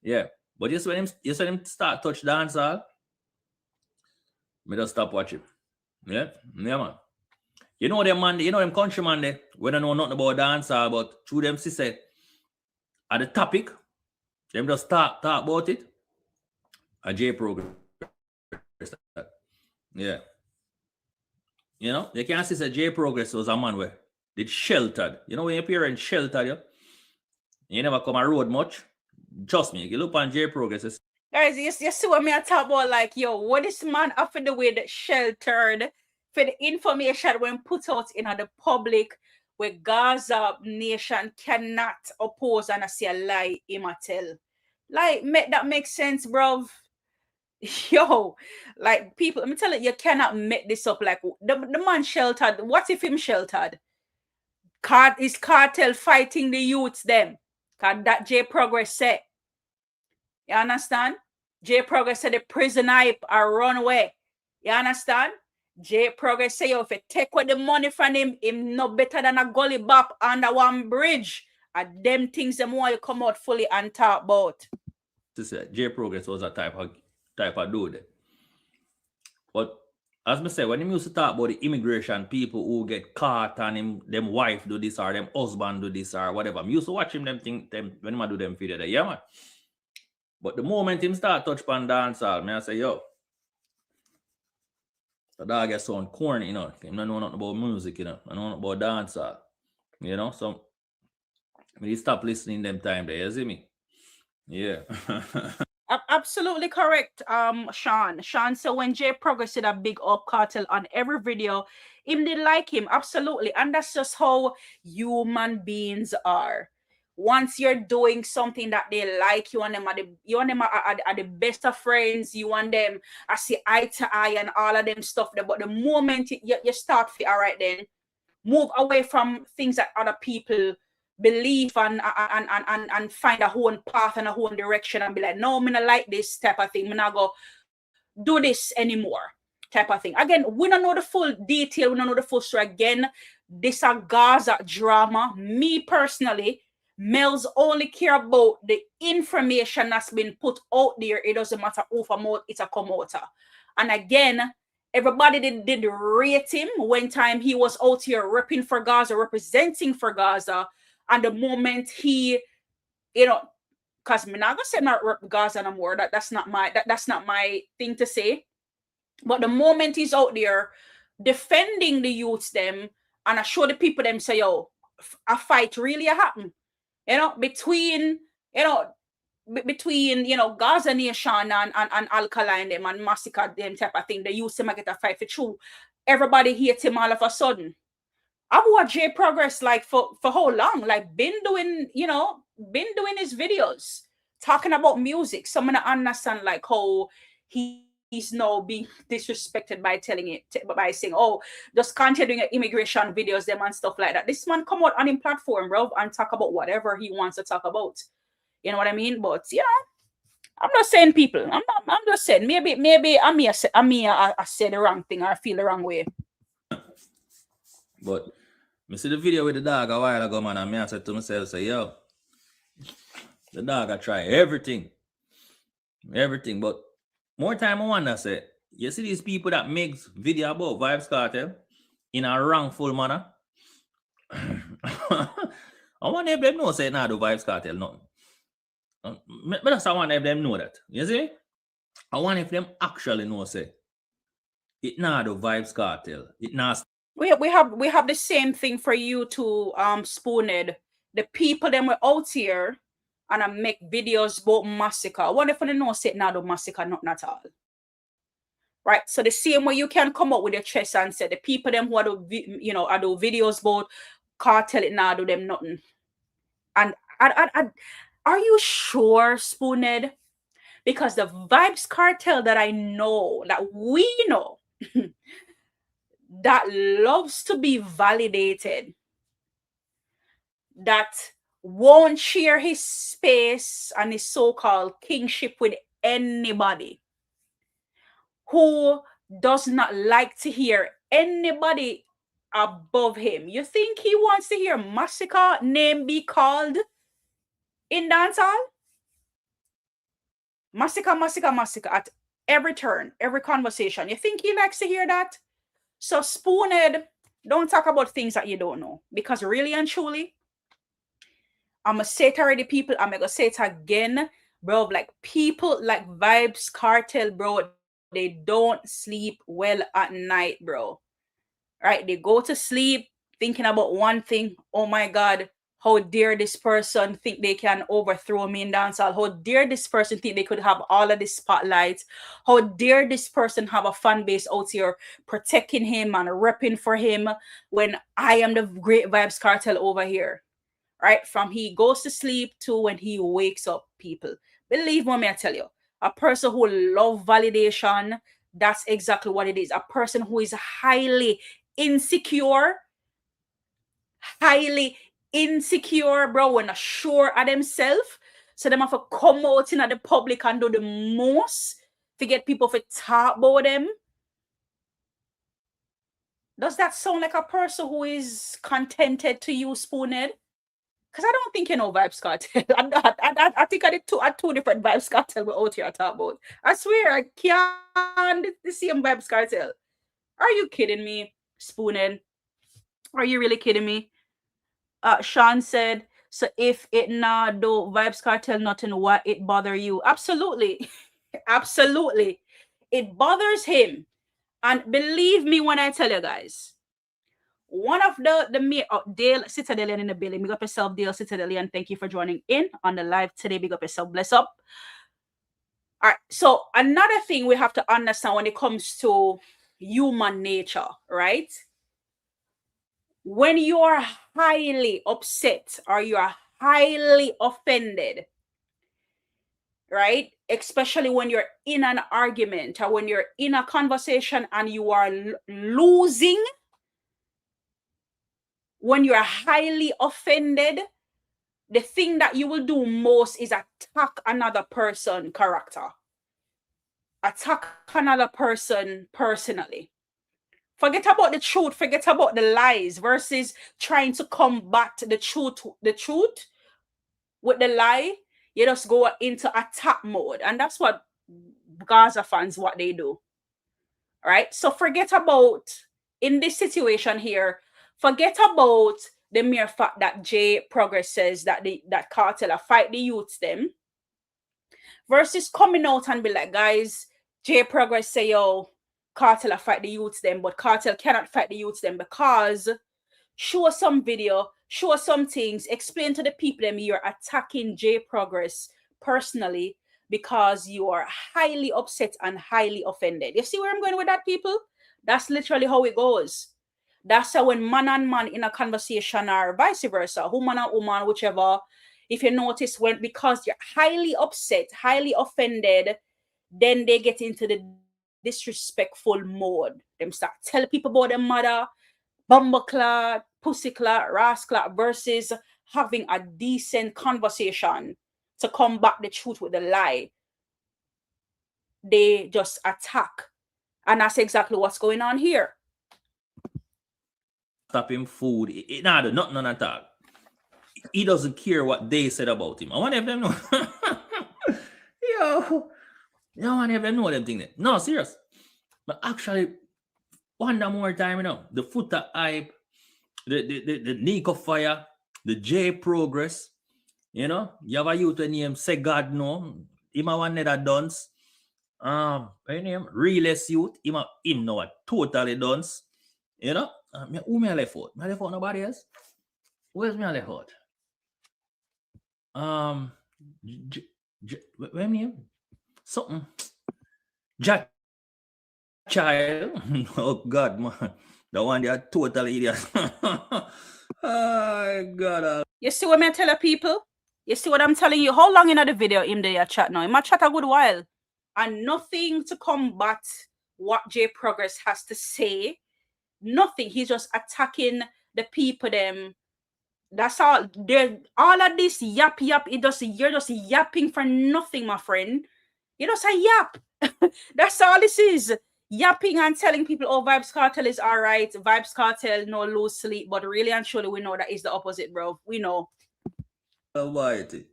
Yeah. But just when him start touch dancehall, me just stop watching. Yeah? Yeah, man. You know them man, you know them countryman there, we don't know nothing about dancehall, but through them say at the topic, them just talk about it. A J Progress. Yeah. You know, you can't say J Progress was a man where did sheltered. You know, when your parents sheltered you never come a road much. Trust me, you look on J Progress. Guys, you see what me I talk about, like, yo, what this man after the way that sheltered for the information when put out in the public where Gaza nation cannot oppose and I say a lie him a tell. Like, make that make sense, bro. Yo, like people, let me tell you cannot make this up. Like the man sheltered. What if him sheltered? Is cartel fighting the youths them? Cause that J Progress said. You understand? J Progress said the prison hype are run away. You understand? J Progress say if you take away the money from him no better than a gully bop under one bridge. And them things them want you come out fully and talk about. J Progress was a type of dude. But as I say, when him used to talk about the immigration people who get caught and them wife do this or them husband do this or whatever, I used to watch him when I do them video there. Yeah, man. But the moment him start touch pan dancehall, I say, yo, the dog gets sound corny, you know. Him don't know nothing about music, you know. I know nothing about dancehall. You know, so he stop listening them time there, you see me? Yeah. Absolutely correct, Sean. Sean said when J Progress did a big up cartel on every video, him did like him, absolutely. And that's just how human beings are. Once you're doing something that they like, you and them are the best of friends, you and them I see eye to eye and all of them stuff there. But the moment you start all right, then move away from things that other people believe and find a own path and a own direction and be like, no, me not like this type of thing. Me not go do this anymore type of thing. Again, we don't know the full detail. We don't know the full story. Again, this a Gaza drama. Me personally, Mellz only care about the information that's been put out there. It doesn't matter who from out it's a come out. And again, everybody did rate him when time he was out here repping for Gaza, representing for Gaza. And the moment he, because I'm not gonna say not rep Gaza no more. That's not my thing to say. But the moment he's out there defending the youths them, and I show the people them say, yo, a fight really happen. Between Gaza Nation and Alkaline them and Masicka them type of thing, they used to get a fight for true. Everybody hates him all of a sudden. I've watched J Progress like for how long? Like been doing his videos talking about music. Someone understand like how he's now being disrespected by saying, oh, just continue doing immigration videos, them and stuff like that. This man come out on his platform, bro, and talk about whatever he wants to talk about. You know what I mean? But I'm not saying people. I'm just saying maybe I said the wrong thing or I feel the wrong way. But I see the video with the dog a while ago, man, and I said to myself, say, yo, the dog I try everything. But more time I wonder, say, you see these people that makes video about Vybz Kartel in a wrongful manner. I wonder if them know say nah do Vybz Kartel nothing. But that's I wonder if them know that. You see? I wonder if them actually know say it nah do Vybz Kartel. It not. We have the same thing for you to Spooned. The people them were out here and I make videos about Masicka. I wonder if they know say now do Masicka nothing at all. Right? So the same way you can come up with your chest and say the people them who are do videos about Kartel it now do them nothing. And are you sure, Spooned? Because the Vybz Kartel that I know, that we know, that loves to be validated, that won't share his space and his so-called kingship with anybody, who does not like to hear anybody above him. You think he wants to hear Masicka name be called in dancehall? Masicka at every turn, every conversation. You think he likes to hear that? So Spooned, don't talk about things that you don't know. Because really and truly, I'm going to say it already, people. I'm going to say it again, bro. Like people like Vybz Kartel, bro, they don't sleep well at night, bro. Right? They go to sleep thinking about one thing. Oh my God, how dare this person think they can overthrow me in dancehall? How dare this person think they could have all of this spotlight? How dare this person have a fan base out here protecting him and repping for him when I am the great Vybz Kartel over here? Right? From he goes to sleep to when he wakes up, people. Believe me, I tell you, a person who loves validation, that's exactly what it is. A person who is highly insecure, bro, when not sure of themselves. So them have to come out in the public and do the most to get people to talk about them. Does that sound like a person who is contented to you, Spooned? Because I don't think you know Vybz Kartel. I think I did two different Vybz Kartel we're out here to talk about. I swear, I can't the same Vybz Kartel. Are you kidding me, Spooned? Are you really kidding me? Sean said, so if it nah do Vybz Kartel nothing, what it bother you? Absolutely. Absolutely. It bothers him. And believe me when I tell you guys, one of the Dale Citadelian in the building. Big up yourself, Dale Citadelian. Thank you for joining in on the live today. Big up yourself. Bless up. All right. So another thing we have to understand when it comes to human nature, right? When you are highly upset or you are highly offended, right? Especially when you're in an argument or when you're in a conversation and you are losing, when you're highly offended, the thing that you will do most is attack another person's character. Attack another person personally. Forget about the truth, forget about the lies versus trying to combat the truth with the lie, you just go into attack mode. And that's what Gaza fans, what they do. Right? So forget about, in this situation here, forget about the mere fact that J Progress says that that cartel fight the youths them, versus coming out and be like, guys, J Progress say, yo, cartel fight the youths them, but cartel cannot fight the youths them because show us some video, show us some things, explain to the people them you're attacking J Progress personally because you are highly upset and highly offended. You see where I'm going with that, people? That's literally how it goes. That's how when man and man in a conversation or vice versa, woman and woman, whichever, if you notice, when because you're highly upset, highly offended, then they get into the disrespectful mode. Them start telling people about their mother, bumbleclad, pussyclad, rasclad, versus having a decent conversation to combat the truth with the lie. They just attack. And that's exactly what's going on here. Stop him food. Nah, nothing at all. He doesn't care what they said about him. I want to have them know. Yo, I want to have them know them thing. No, serious. But actually, one more time, you know, the Footer hype, the Nico Fire, the J Progress, you know, you have a youth named Say God No, him a one that dunce. Name Realest Youth, him know a totally dunce, you know. Who me left out? Me left out nobody else. Where's me left out? What name? Something. Jack Child. Oh God, man. The one they are totally idiot. Oh God. You see what I tell people? You see what I'm telling you? How long in the video him there chat now? He might chat a good while. And nothing to combat what J Progress has to say. Nothing. He's just attacking the people them. That's all. All of this yap. You're just yapping for nothing, my friend. You just a yap. That's all this is. Yapping and telling people, oh, Vybz Kartel is all right. Vybz Kartel, no lose sleep. But really and truly, we know that is the opposite, bro. We know. Almighty.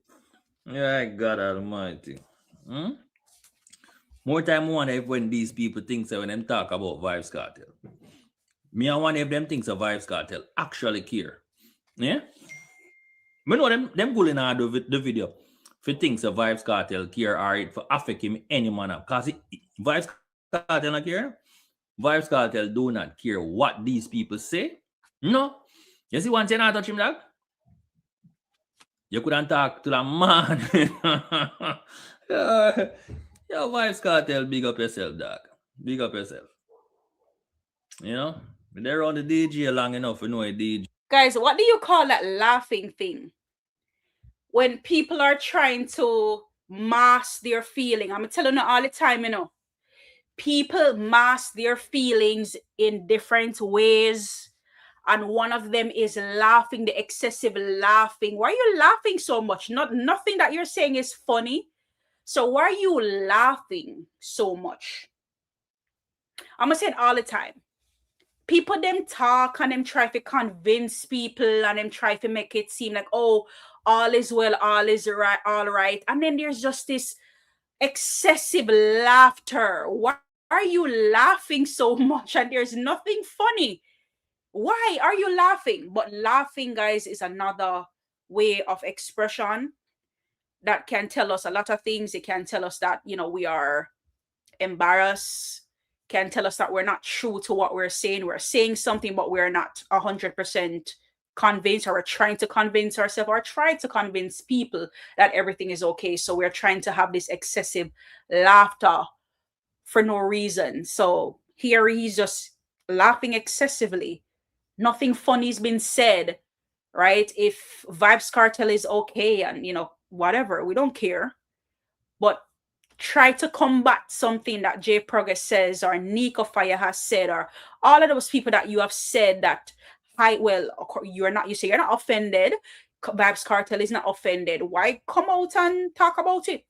Yeah, God Almighty. More time I wonder if when these people think so when them talk about Vybz Kartel. Me I wonder if them thinks of Vybz Kartel actually care. Yeah? Me know them going to the video for things of Vybz Kartel care or it for affect him any manner. Because Vybz Kartel not care. Vybz Kartel do not care what these people say. No. You see one thing I touch him, dog? You couldn't talk to the man. Yo, Vybz Kartel, big up yourself, dog. Big up yourself. You know? They're on the DJ long enough to know a DJ. Guys, what do you call that laughing thing? When people are trying to mask their feeling. I'm telling you all the time, you know. People mask their feelings in different ways. And one of them is laughing, the excessive laughing. Why are you laughing so much? Nothing that you're saying is funny. So why are you laughing so much? I'm going to say it all the time. People them talk and them try to convince people and them try to make it seem like, oh, all is well, all is right, all right. And then there's just this excessive laughter. Why are you laughing so much? And there's nothing funny. Why are you laughing? But laughing, guys, is another way of expression that can tell us a lot of things. It can tell us that, you know, we are embarrassed. Can tell us that we're not true to what we're saying. We're saying something, but we're not 100% convinced, or we're trying to convince ourselves or try to convince people that everything is okay. So we're trying to have this excessive laughter for no reason. So here he's just laughing excessively. Nothing funny's been said, right? If Vybz Kartel is okay and, you know, whatever, we don't care. But try to combat something that J Progress says or Nico Fire has said, or all of those people that you have said that, you say you're not offended. Vybz Kartel is not offended. Why come out and talk about it?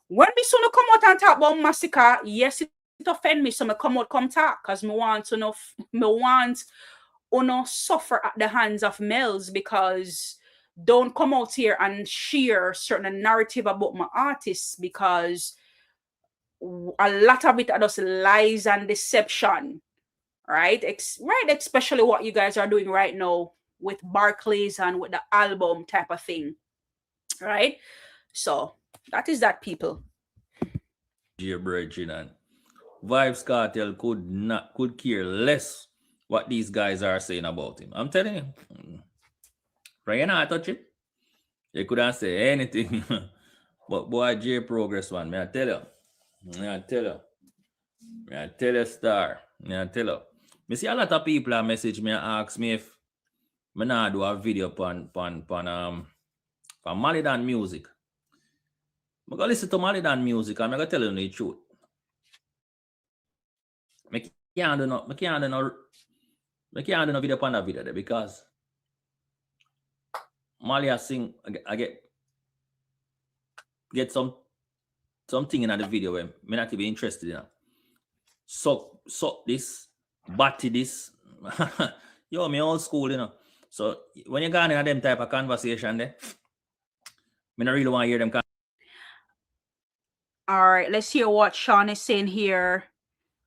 When me soon come out and talk about Masicka, yes, it offend me. So me come out, come talk, because me want to know, suffer at the hands of Mellz, because don't come out here and share certain narrative about my artists, because a lot of it are just lies and deception, right? Right, especially what you guys are doing right now with Barclays and with the album type of thing, right? So that is that, people. Bridging and Vibes Cartel could care less what these guys are saying about him. I'm telling you. Right, I touch it. They couldn't say anything. But boy, J Progress, man, may I tell you. May I tell you. May I tell you, star. May I tell you. Me see a lot of people that message me and ask me if me nah do a video on Malidan music. I go listen to Malidan music and I go tell you the truth. I can't do no video on that video there, because Mali sing, I get something in the video where me not even interested in. Suck this, batty this. Yo, me old school, you know. So when you go in them type of conversation there, me not really want to hear them. All right, let's hear what Sean is saying here.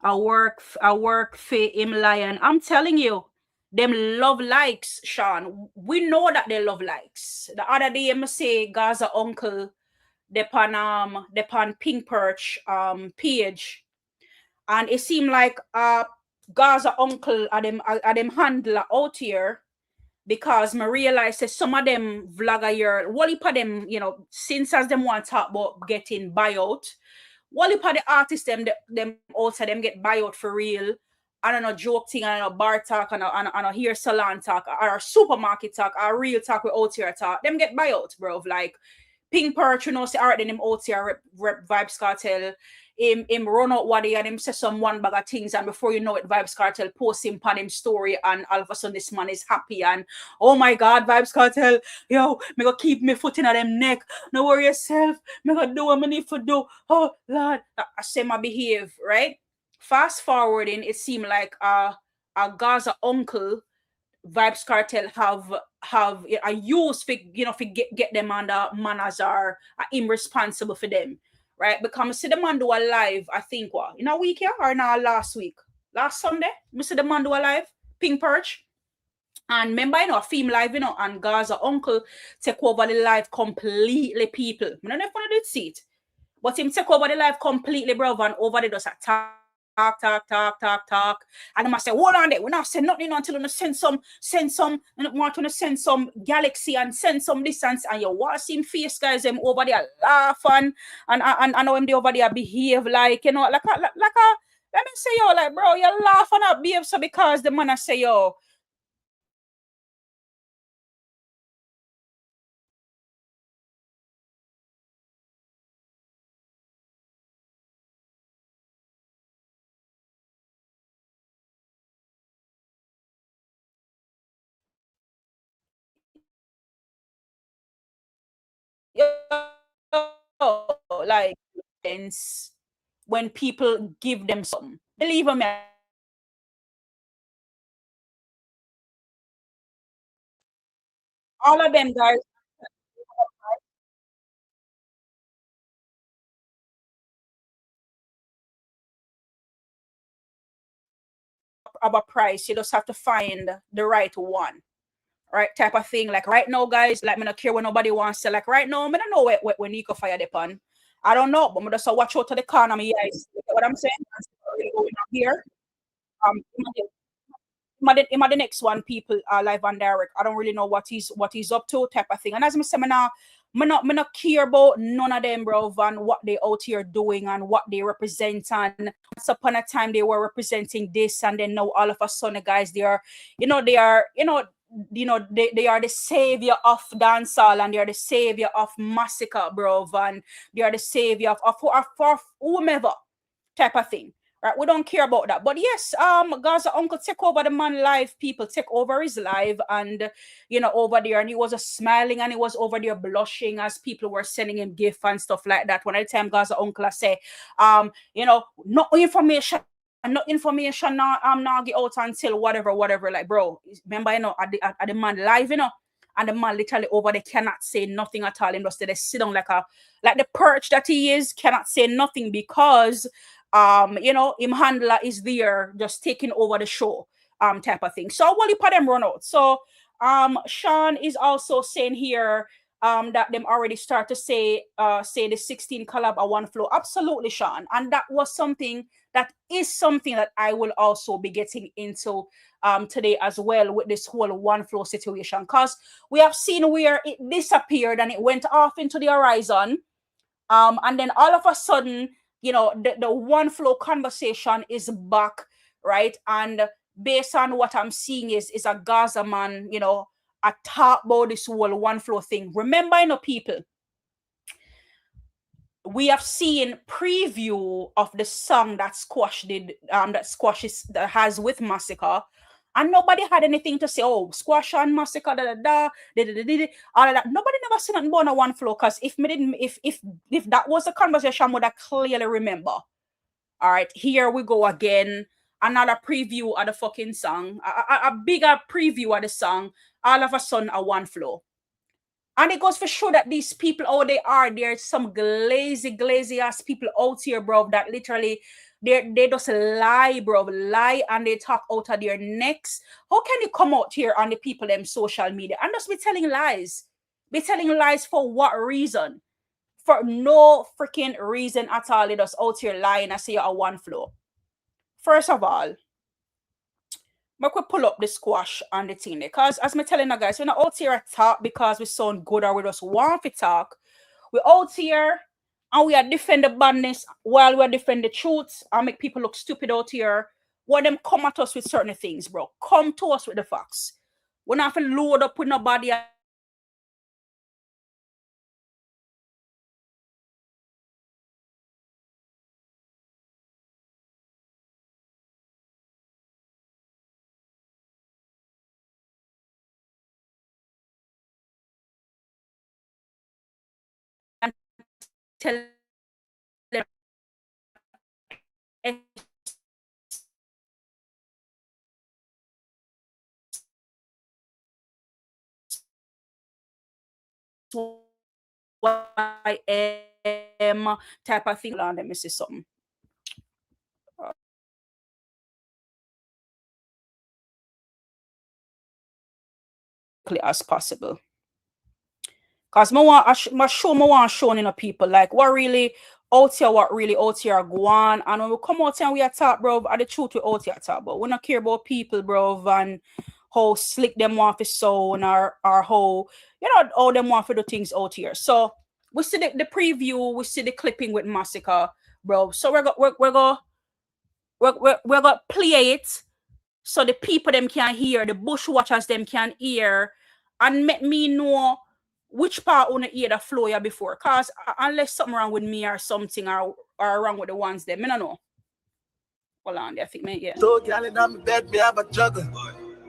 I work for him lion. I'm telling you, them love likes, Sean. We know that they love likes. The other day, I say Gaza uncle, depan Pink Perch page, and it seemed like Gaza uncle are them handler out here, because I realized that some of them vlogger here, what if them, you know, since as them want to talk about getting buyout, what if the artists them also them get buyout for real? I don't know, joke thing, I don't know, bar talk, and I don't hear salon talk, or supermarket talk, or real talk with out here talk. Them get buyout, bro. Like Pink Perch, you know, say alright, then him out here rep Vibes Cartel. Him run out what they and him say some one bag of things, and before you know it, Vibes Cartel post him on him story, and all of a sudden this man is happy and oh my god, Vibes Cartel, yo, me go keep me foot in at them neck. No worry yourself, me go do what I need to do. Oh Lord, I say my behave, right? Fast forwarding, it seemed like a Gaza uncle Vibes Cartel have a use for, you know, for get them under manners are irresponsible for them. Right, because I see the man do a live, I think, what, in a week here or now last week? Last Sunday, I see the man do a live, Pink Perch. And remember, you know, a film live, you know, and Gaza uncle take over the live completely, people. I don't know if I did see it. But him take over the live completely, bro, and over there just talk. And I must say, hold on there, we're not saying nothing until you send some, and want to send some galaxy and send some distance, and you watch him face guys them over there laugh and I know him they over there behave like, you know, like a let me say, yo, like, bro, you laugh and not behave so because the man I say, yo, like when people give them some, believe me, all of them guys of a price. You just have to find the right one, right? Type of thing. Like right now, guys, like me not care what nobody wants to. Like right now, I don't know when Nico fire the pan. I don't know, but I just watch out to the corner. Me guys, you know what I'm saying? That's really going on here. Him the next one, people are live and direct. I don't really know what he's up to, type of thing. And as I say, me not care about none of them, bro, and what they out here doing and what they represent. And once upon a time they were representing this, and then now all of a sudden, guys, they are the savior of dancehall, and they are the savior of Masicka, bro, and they are the savior of whomever, type of thing. Right, we don't care about that. But yes, Gaza uncle take over the man live, people take over his live, and you know, over there, and he was smiling and he was over there blushing as people were sending him gifts and stuff like that. When I tell Gaza uncle, I say, you know, no information now, not get out until whatever. Like, bro, remember, you know, at the man live, you know, and the man literally over there cannot say nothing at all. Him just they sit down like the perch that he is, cannot say nothing because him handler is there just taking over the show type of thing. So what you put them run out. So Sean is also saying here that them already start to say the 16 collab a one flow. Absolutely, Sean. And that was something that I will also be getting into today as well with this whole one flow situation, because we have seen where it disappeared and it went off into the horizon, and then all of a sudden, the one flow conversation is back, right? And based on what I'm seeing is a Gaza man, a talk about this whole one flow thing. Remember, people, we have seen preview of the song that Squash did, that has with Masicka, and nobody had anything to say. Oh, Squash and Masicka, all of that. Nobody never seen nothing about a one flow, because if that was a conversation, I would have clearly remember. All right, here we go again. Another preview of the fucking song, a bigger preview of the song. All of a sudden, a one flow. And it goes for sure that these people out there there's some glazy ass people out here, bro, that literally they just lie, bro, and they talk out of their necks. How can you come out here on the people them social media and just be telling lies? Be telling lies for what reason? For no freaking reason at all. They just out here lying and say you're a one flow. First of all, I could pull up the Squash and the thing, because as I'm telling you guys, we're not out here to talk because we sound good or we just want to talk. We're out here and we are defend the badness while we are defend the truth and make people look stupid out here. When them come at us with certain things, bro, come to us with the facts. We're not going to load up with nobody and tell them I am type of thing. Let me see something. As possible, because I want showing in people like what really out here go on. And when we come out and we attack, bro, at the truth we out here attack, but we don't care about people, bro, and how slick them want to sound or how how them want to do things out here. So we see the preview, we see the clipping with Masicka, bro. So we're gonna play it so the people them can hear, the bushwatchers them can hear, and make me know which part on the hear the flow ya before. Cause unless something wrong with me or something or wrong with the ones them, I don't know. Hold on, I think yeah. So girl in my bed, me have a juggle.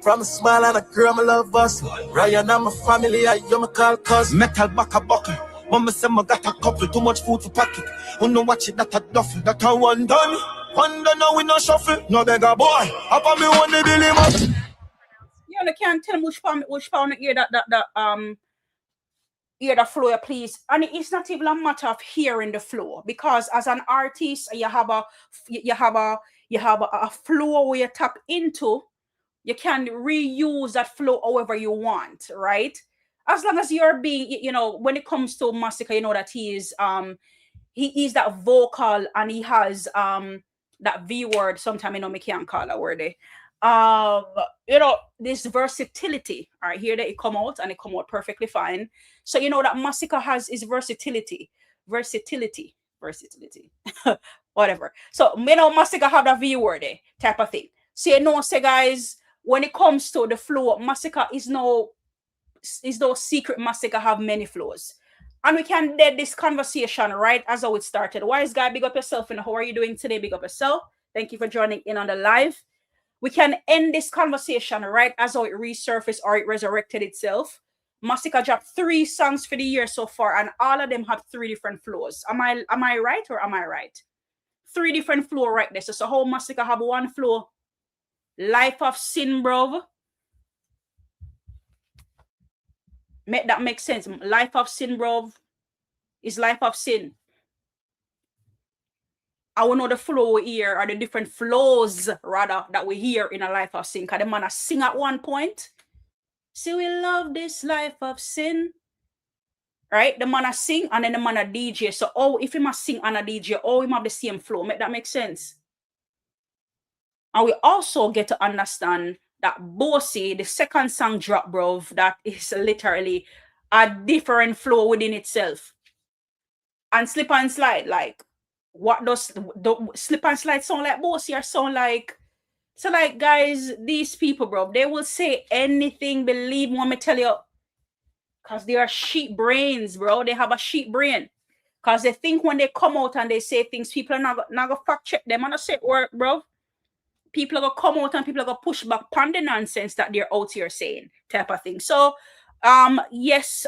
From a smile and a girl, me love us. Ryan and my family, I you me call cuz. Metal back a buckle. Mama say me got a couple, too much food for pocket. Who know watch it, that a duffel, that a one done. One done now we no shuffle, no beggar boy. Up on me one the Billy man. Yeah, I can't tell which pound hear that hear the flow, please. And it's not even a matter of hearing the flow, because as an artist, you have a flow where you tap into. You can reuse that flow however you want, right? As long as you're being, when it comes to Masicka, that he is that vocal and he has that V word. Sometimes me can't call a word. This versatility. All right, here that it come out and it come out perfectly fine. So that Masicka has his versatility. Whatever. So Masicka have that V word type of thing. So say guys, when it comes to the flow, Masicka is no secret. Masicka have many flows. And we can dead this conversation right as how it started. Wise guy, big up yourself. And how are you doing today? Big up yourself. Thank you for joining in on the live. We can end this conversation right as how it resurfaced or it resurrected itself. Masicka dropped 3 songs for the year so far, and all of them have 3 different flows. Am I right or am I right? 3 different flow right there. So how Masicka have one flow? Life of Sin, bro. Make that make sense. Life of sin, bro, is life of sin. I will know the flow we hear, or the different flows rather that we hear in a life of sin. Cause the man sing at one point. See, we love this life of sin. Right? The man sing and then the man DJ. So if he must sing and a DJ, he have the same flow. Make that make sense. And we also get to understand that Bossy, the second song drop, bro, that is literally a different flow within itself. And Slip and Slide, like, what does the Slip and Slide sound like Bossy or sound like? So, like, guys, these people, bro, they will say anything, believe me when I tell you, because they are sheep brains, bro. They have a sheep brain. Because they think when they come out and they say things, people are not going to fact check them and say work, bro. People are going to come out and people are going to push back upon the nonsense that they're out here saying, type of thing. So, yes,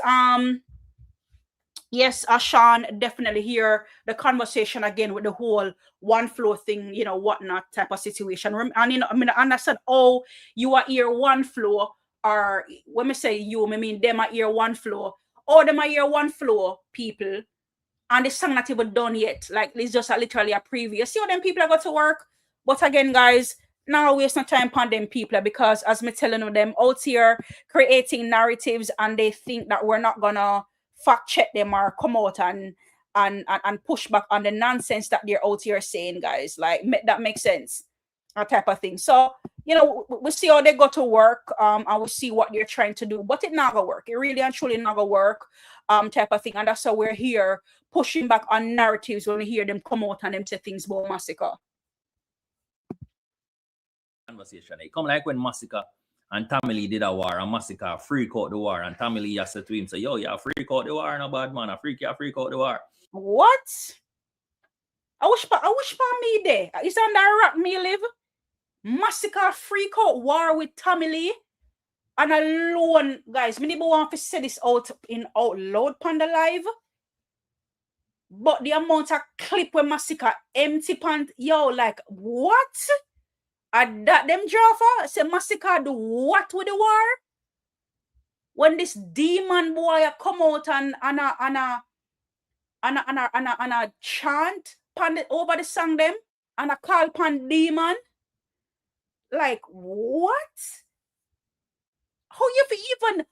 Sean, definitely hear the conversation again with the whole one flow thing, you know, whatnot type of situation. And, you know, I mean, I understand, you are here one flow, or when I say you, I mean, them are here one flow, or them are here one flow, people, and the song not even done yet. Like, it's just literally a preview. See how them people are going to work? But again, guys, now waste no time on them people, because as me telling them out here creating narratives, and they think that we're not gonna fact check them or come out and push back on the nonsense that they're out here saying, guys. Like, that makes sense, that type of thing. So, you know, we see how they go to work, and we see what they're trying to do, but it not gonna work. It really and truly not gonna work, type of thing. And that's how we're here pushing back on narratives when we hear them come out and them say things about Masicka. Conversation. It come like when Masicka and Tommy Lee did a war, and Masicka freak out the war, and Tommy Lee said to him, say, yo, you freak out the war, no bad man, I freak out the war. What? I wish for me there. Is on that rock me live? Masicka freak out war with Tommy Lee. And alone, guys, me never want to say this out loud on the live. But the amount of clip when Masicka empty pant, yo, like, what? And that them Jaffa say Masicka do what with the war? When this demon boy come out and a chant pan over the song them, and a call pan demon, like, what? How you even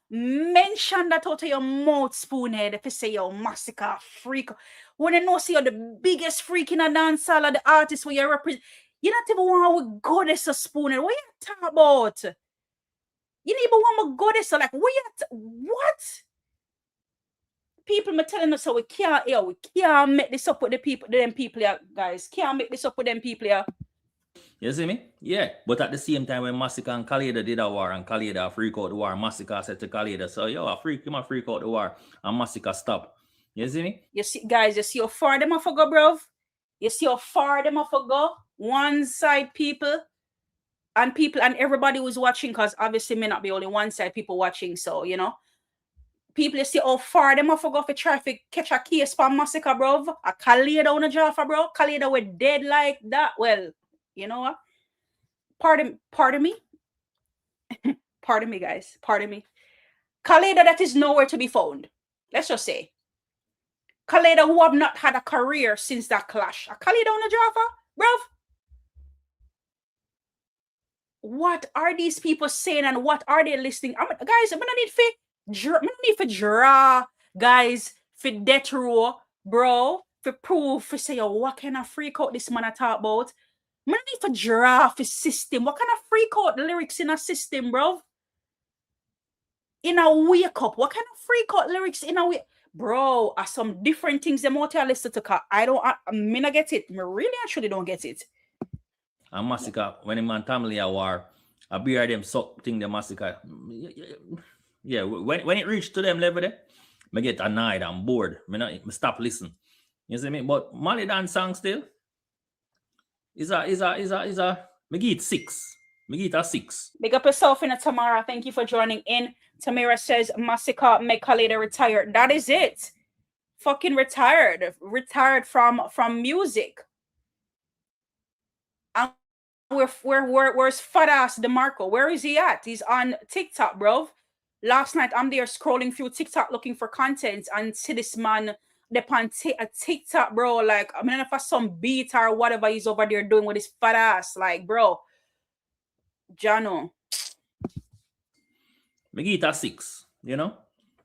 mention that out of your mouth, spoonhead, if you say yo Masicka freak? When you know see you're the biggest freak in a dance hall, the artist where you represent. You not even want to go there, so spoon. What you talk about? You not even want to go there, so like, what? People me telling us so we can't make this up with the people, them people here, guys. Can't make this up with them people here. You see me? Yeah. But at the same time, when Masicka and Khaleda did a war, and Khaleda freak out the war, Masicka said to Khaleda, so yo, I freak out the war, and Masicka stop. You see me? You see, guys, you see how far them off go, bro? You see how far them off go? One side people and everybody was watching, because obviously may not be only one side people watching. So, you know, people, you see how far them off go for traffic, catch a case for Masicka, bro. A Khaleda on a Jaffa, bro. Khaleda were dead like that. Well, you know what? Pardon me. Pardon me, guys. Pardon me. Khaleda that is nowhere to be found. Let's just say. Khaleda who have not had a career since that clash. A Khaleda on a Jaffa, bro. What are these people saying, and what are they listening? Guys, I'm gonna need for draw, guys, for death row, bro, for proof, for say, yo, what kind of freak out this man I talk about? I'm gonna need for draw, for system. What kind of freak out lyrics in a system, bro? In a wake up, what kind of freak out lyrics in a wake? Bro, are some different things them out here listen to. I not get it. I really actually don't get it. And Masicka, when the man family a war, I bear them suck thing the Masicka. Yeah, when it reached to them level there, I get annoyed and bored. I stop listening. You see me? But Mali dance song still is a me give it 6. Me give it a 6. Big up yourself in a Tamara. Thank you for joining in. Tamara says Masicka make Khaleda retire. That is it. Fucking retired. Retired from music. And where's fat ass DeMarco? Where is he at? He's on TikTok, bro. Last night, I'm there scrolling through TikTok looking for content and see this man upon a TikTok, bro. Like, I mean, for some beat or whatever he's over there doing with his fat ass. Like, bro, Jano. Me give it a 6, you know?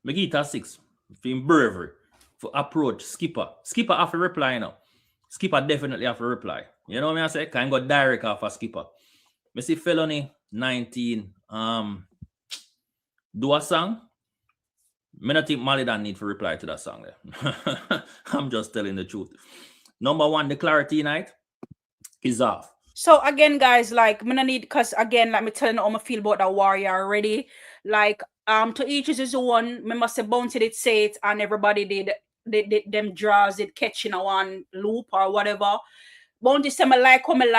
Me give it a 6. For bravery, for approach, Skipper. Skipper have to reply now. Skipper definitely have to reply. You know what I say? Can go direct off a Skipper. Me see felony 19. Do a song. Me not think Malidan need to reply to that song there. I'm just telling the truth. Number 1, the clarity night is off. So again, guys, like me not need, because again, let me tell you how I feel about that warrior already. Like, to each his own. Me must have bounty it, say it, and everybody did them draws it catching a one loop or whatever. Bounty say me like, me not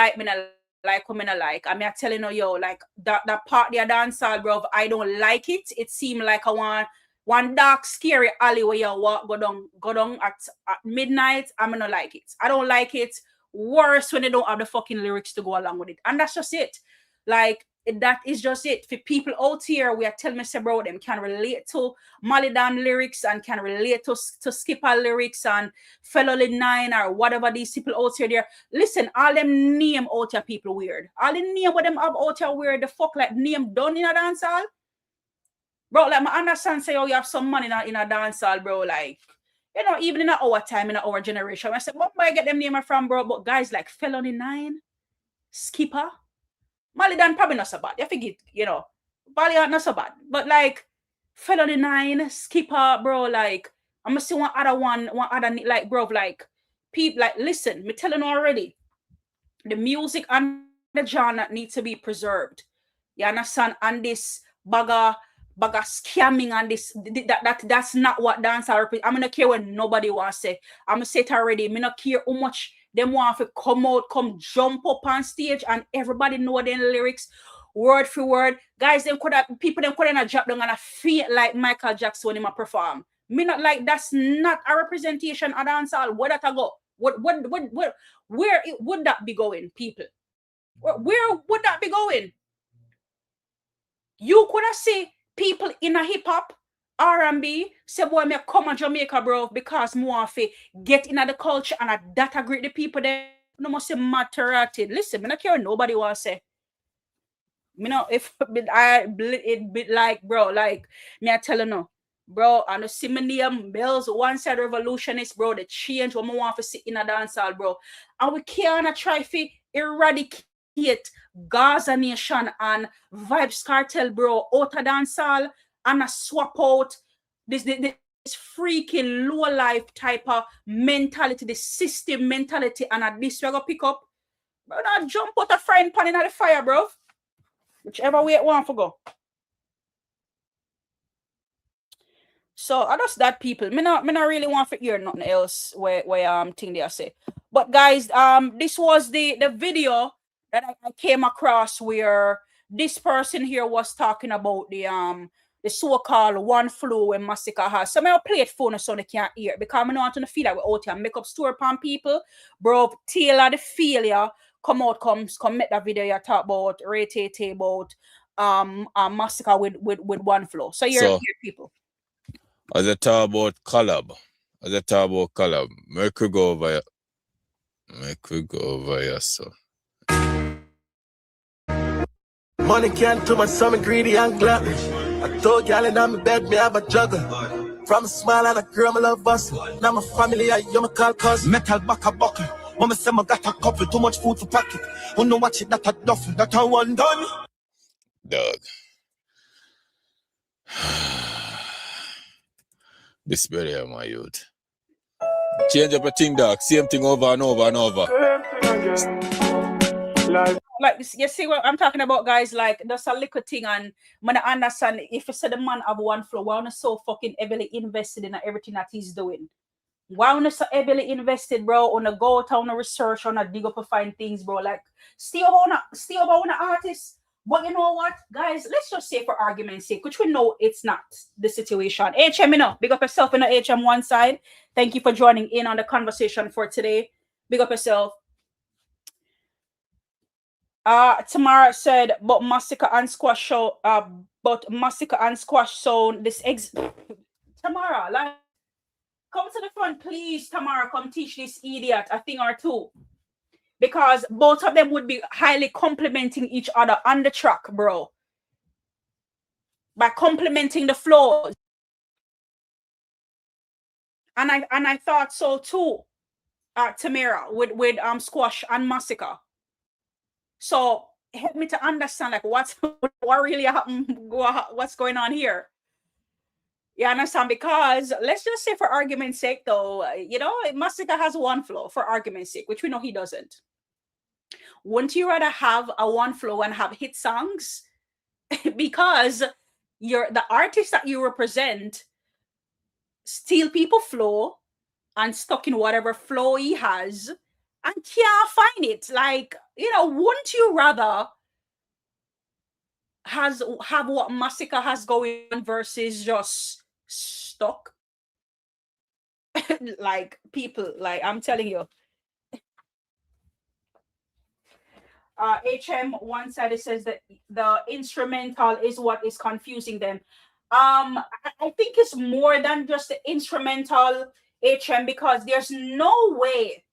like, me not like. I mean, I'm telling you, yo, like that part there dancehall, bro. I don't like it. It seemed like I one dark, scary alley where you walk go down at midnight. I'm gonna like it. I don't like it. Worse when they don't have the fucking lyrics to go along with it. And that's just it. Like, that is just it. For people out here, we are telling me, say, bro, them can relate to Malidan lyrics and can relate to Skipper lyrics and Fellow 9 or whatever these people out here there. Listen, all them name out here people weird. All the name what them have out here weird, the fuck like name done in a dancehall. Bro, like, I understand, say, oh, you have some money in a dancehall, bro, like, you know, even in our time, in our generation, I said, what where I get them name from, bro? But guys like Felony 9, Skipper, Malidan probably not so bad. You forget, you know, Balian not so bad. But like Felony 9, Skipper, bro, like, I'm gonna see one other, like, bro, like, people, like, listen, me telling you already, the music and the genre need to be preserved. You understand? And this bagger scamming and this that's not what dance are. I'm gonna care what nobody wants to say. I'm gonna say it already. Me not care how much them want to come out, come jump up on stage and everybody know their lyrics word for word. Guys, them could have people them couldn't drop down and feel like Michael Jackson when he perform. Me not like that's not a representation of dancehall. Where that I go? Where would that be going, people? Where would that be going? You could have see people in a hip hop, R&B, say, boy, me come to Jamaica, bro, because more of it get in the culture and that agree the people there. No must say maturity. Listen, me not care nobody want to say. Me know if it be like, bro, like me I tell you no, bro, I know see me name Mellz, one side revolutionist, bro, the change what me want to see in a dancehall, bro. And we can't try to eradicate Gaza Nation and Vibes Cartel, bro, out of dancehall and a swap out this freaking low life type of mentality, the system mentality, and at this we're gonna pick up, bro. Now jump out a frying pan in the fire, bro. Whichever way it want to go. So I just that people. Me not really want to hear nothing else where thing they say. But guys, this was the video that I came across where this person here was talking about the so-called one flu when Masicka has. So I'll play it for so they can't hear because I don't want to feel that we're out here make up story upon people. Bro, Taylor the failure come make that video you talk about rate about Masicka with one flow. So you're here, people. As I talk about collab, make we go over here, so. Money can't do my stomach greedy and gluttony. I told y'all and I'm in bed, me have a juggle. From a smile and a girl, my love bustle. Now my family, you my call cousin. Metal back a buckle. Mama say I got a couple, too much food for pocket. Who know watch it, that a duffel, that a one done. Dog. This better, my youth. Change up a thing, dog. Same thing over and over and over. Like you see what I'm talking about, guys. Like that's a little thing, and when I understand if you say the man have one flow, why not so fucking heavily invested in everything that he's doing? Why not so heavily invested, bro? On a go out on a research, on a dig up to find things, bro. Like stay over on the artist. But you know what, guys? Let's just say for argument's sake, which we know it's not the situation. HM, you know, big up yourself in the HM one side. Thank you for joining in on the conversation for today. Big up yourself. Tamara said, but Masicka and Squash show, but Masicka and Squash shown this Tamara, like, come to the front, please, Tamara, come teach this idiot a thing or two. Because both of them would be highly complimenting each other on the track, bro. By complimenting the flows. And I thought so too, Tamara, with Squash and Masicka. So help me to understand like what really happened, what's going on here. You understand? Because let's just say for argument's sake, though, you know, Masicka has one flow for argument's sake, which we know he doesn't. Wouldn't you rather have a one flow and have hit songs? Because you're the artist that you represent steal people flow and stuck in whatever flow he has and can't find it. Like, you know, wouldn't you rather have what Masicka has going on versus just stuck? Like, people, like, I'm telling you. HM one side it says that the instrumental is what is confusing them. I think it's more than just the instrumental, HM, because there's no way,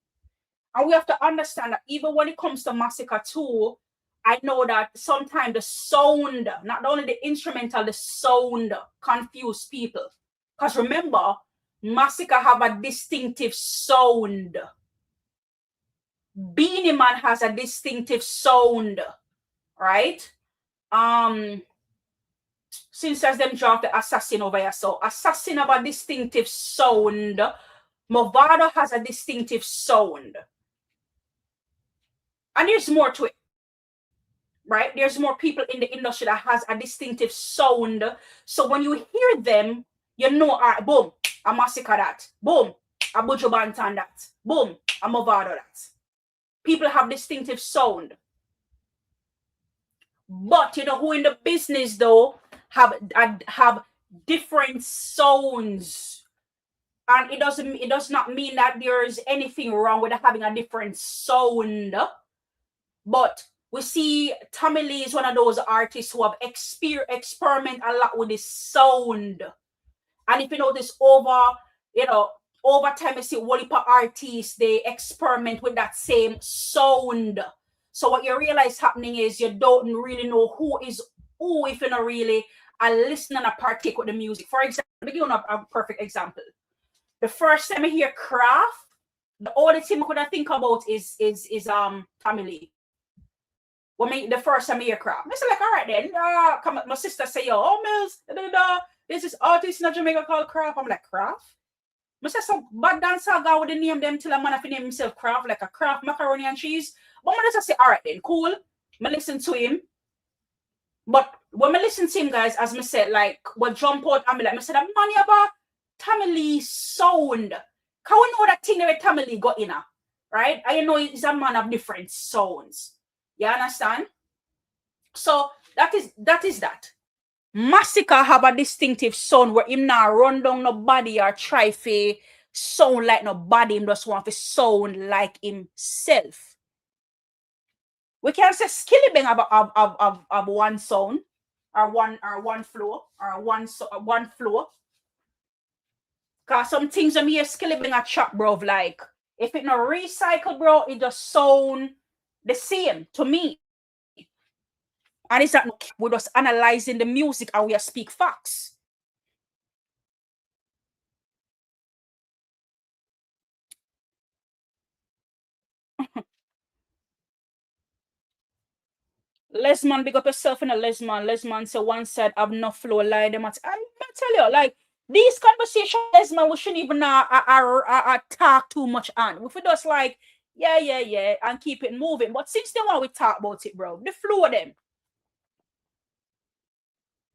and we have to understand that even when it comes to Masicka too, I know that sometimes the sound, not only the instrumental, the sound confuse people. Because remember, Masicka have a distinctive sound. Beenie Man has a distinctive sound, right? Since as them drop the Assassin over here, so Assassin have a distinctive sound. Movado has a distinctive sound. And there's more to it, right? There's more people in the industry that has a distinctive sound. So when you hear them, you know, all right, boom, a Masicka that. Boom, a Buju Banton that. Boom, a Movado that. People have distinctive sound. But you know who in the business though have different sounds. And it does not mean that there's anything wrong with having a different sound. But we see Tommy Lee is one of those artists who have experiment a lot with this sound. And if you notice over time, you see Wolipa artists, they experiment with that same sound. So what you realize happening is you don't really know who is who if you're not really a listener and a partake with the music. For example, let me give you a perfect example. The first time I hear Craft, the only thing I could think about is Tommy Lee. The first time I hear Craft, I said like, all right then, come my sister say, yo, Mellz, there's this artist in Jamaica called Craft. I'm like, Craft? I said some bad dancer guy with the name them till a man have name himself Craft, like a Craft macaroni and cheese. But I just say, all right then, cool. I listen to him. But when I listen to him, guys, as I said, like, what jump out and be like, I said, I'm money about Tommy Lee sound. Can we know that thing that Tommy Lee got in her? Right? And you know he's a man of different sounds. You understand? So that is that. Masicka have a distinctive sound where him not run down nobody or try to sound like nobody. Him just want to sound like himself. We can say Skillibeng have one sound or one flow or one flow. Cause some things I'm here Skillibeng a chop, bro. Like if it not recycled, bro, it just sound the same to me. And it's that we're just analyzing the music and we speak facts. Lesman, big up yourself in a Lesman. Lesman say one side have no flow lie them at. I tell you, like these conversations, Lesman, we shouldn't even talk too much on. If we just like, yeah, and keep it moving. But since they want we talk about it, bro, the flow of them.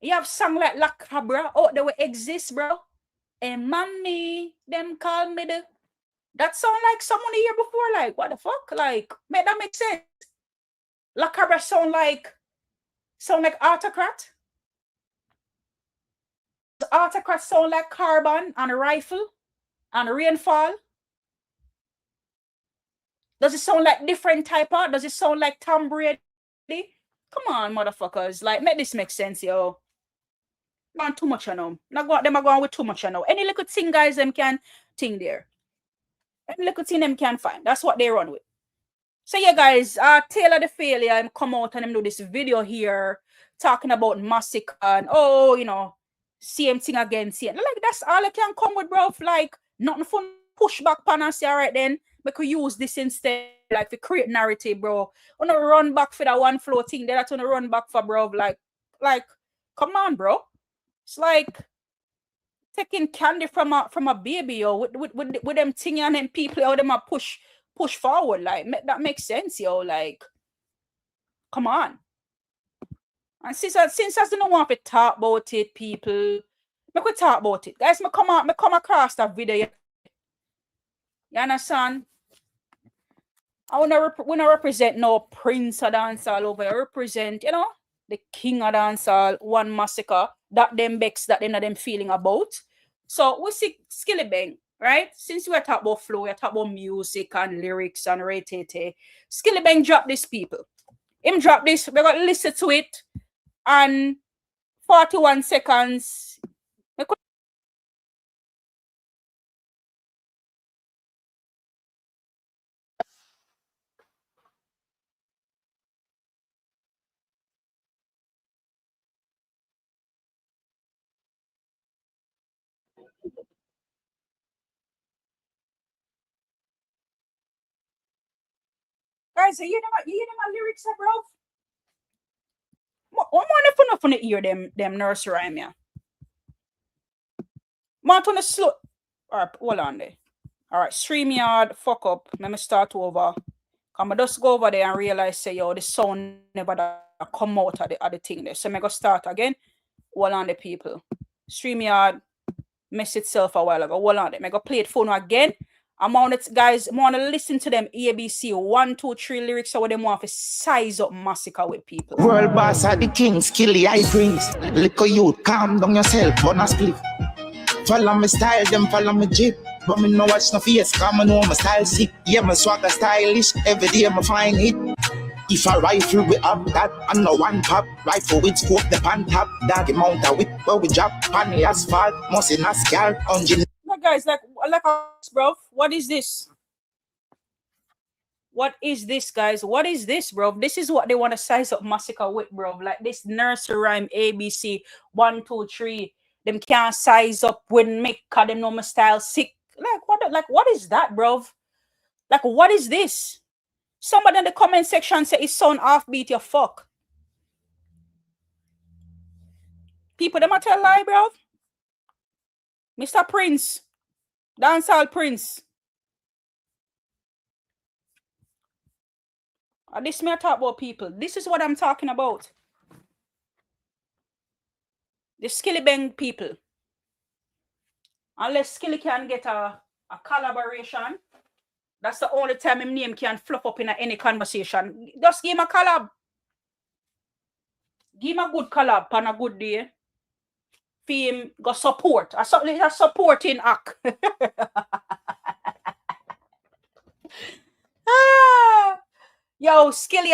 You have song like La Cabra, they will exist, bro. And mommy, them call me the. That sound like someone here before, like, what the fuck? Like, make that make sense. La Cabra sound like Autocrat. Autocrat sound like Carbon and Rifle and Rainfall. Does it sound like different type of? Does it sound like Tom Brady? Come on, motherfuckers. Like, make this make sense, yo. Gone too much, you know. Not go, them are going with too much, you know. Any little thing, guys, them can thing there. Any little thing them can find. That's what they run with. So yeah, guys, Taylor the Failure, I'm come out and him do this video here talking about Masicka and you know, same thing again. Like, that's all I can come with, bro. Like, nothing fun push back pan and say, all right then, we could use this instead, like, to create narrative, bro. I'm gonna run back for that one flow thing that I'm gonna run back for, bro. Like, come on, bro. It's like taking candy from a baby, yo, with them thing and them people, how them a push forward, like, that makes sense, yo. Like, come on. And since I don't want to talk about it, people, I could talk about it, guys. I come across that video. You understand? I wanna represent no prince of dancehall over. I represent, you know, the king of dancehall, one Masicka, that them bex, that them feeling about. So we see Skilly Bang, right? Since we are talking about flow, we are talking about music and lyrics and rate. Skilly Bang drop this, people. Him drop this, we're gonna listen to it, and 41 seconds. Guys, you hear them lyrics, bro? One more if you hear them nursery rhyme, yeah. Want on the slow. Alright, hold on there. Alright, StreamYard, fuck up. Let me start over. Come I just go over there and realize, say, yo, the sound never come out of the thing there. So I'm going to start again. Hold on the people. StreamYard messed itself a while ago. Hold on there. I'm going to play it phone again. I want to listen to them ABC 1, 2, 3 lyrics, so they want to size up Masicka with people. World boss are the king, skilly I prince. Little youth, calm down yourself, on a split. Follow my style, them follow my jeep. But me no watch no face, come I know my style sick. Yeah, my swagger stylish, every day I find it. If a rifle we up that, and no one pop. Rifle with scope, the pan top. Doggy mount a whip, where we drop. Pan the asphalt, must in a scar, engine. Guys, like bro, what is this? What is this, guys? What is this, bro? This is what they want to size up Masicka with, bro. Like this nursery rhyme ABC 1, 2, 3. Them can't size up when make them know my style sick. Like what is that, bro? Like, what is this? Somebody in the comment section say it's sound offbeat, your fuck. People, them a tell lie, bro. Mr. Prince. Dancehall Prince. This me talk about, people. This is what I'm talking about. The Skilly Bang people. Unless Skilly can get a collaboration, that's the only time his name can flop up in any conversation. Just give him a collab. Give him a good collab on a good day. For him go support. A supporting act. Yo, Skilly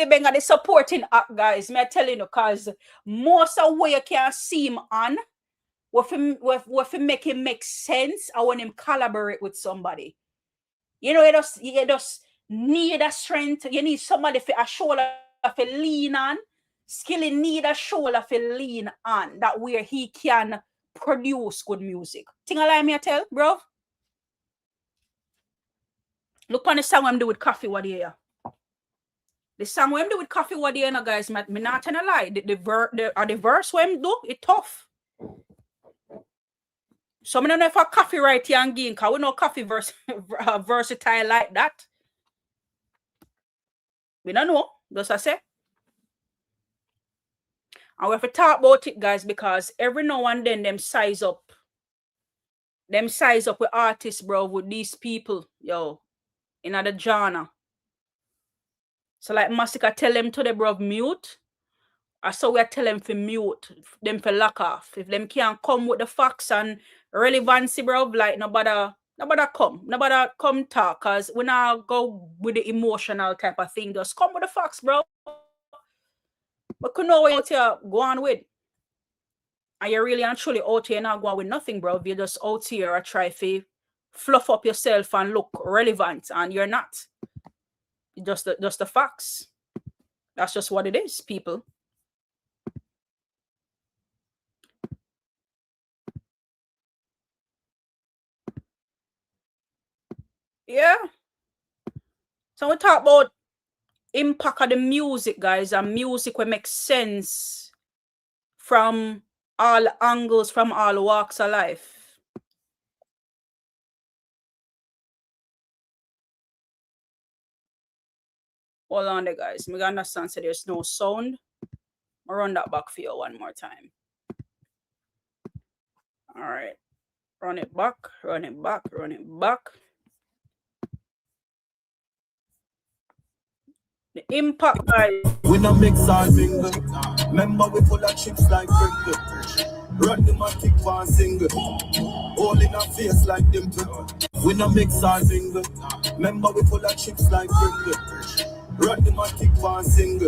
Bang are the supporting act, guys. Me telling you, cause most of what you can see him on, what make him make sense, I want him collaborate with somebody. You know, you just need a strength. You need somebody for a shoulder to lean on. Skilly need a shoulder to lean on, that where he can produce good music. Thing I like me to tell, bro. Look on the song I'm doing with Coffee what here. The song I'm doing with Coffee what here, no, guys. Me not telling a lie. The verse what I'm do, it tough. So I don't know if a Coffee right here and again, because we know Coffee versatile like that. We don't know. Just I say. And we have to talk about it, guys, because every now and then them size up with artists, bro, with these people, yo, in the genre. So like Masicka tell them to the bro mute. I saw we tell them for mute, them for lock off. If them can't come with the facts and relevancy, bro, like nobody come talk, cause we now go with the emotional type of thing. Just come with the facts, bro. But could know what you're going with. And you're really and truly out here not going with nothing, bro. You're just out here or try to fluff up yourself and look relevant, and you're not. Just the facts. That's just what it is, people. Yeah. So we talk about impact of the music, guys, and music will make sense from all angles, from all walks of life. Hold on there, guys. We gotta understand so there's no sound. I'll run that back for you one more time. All right. Run it back, run it back, run it back. The impact, guys. We no mix and mingle. Remember we full of chips like Pringle. Run the matic one single. All in our face like dimple. We no mix and mingle. Remember we full of chips like Pringle. Run the matic one single.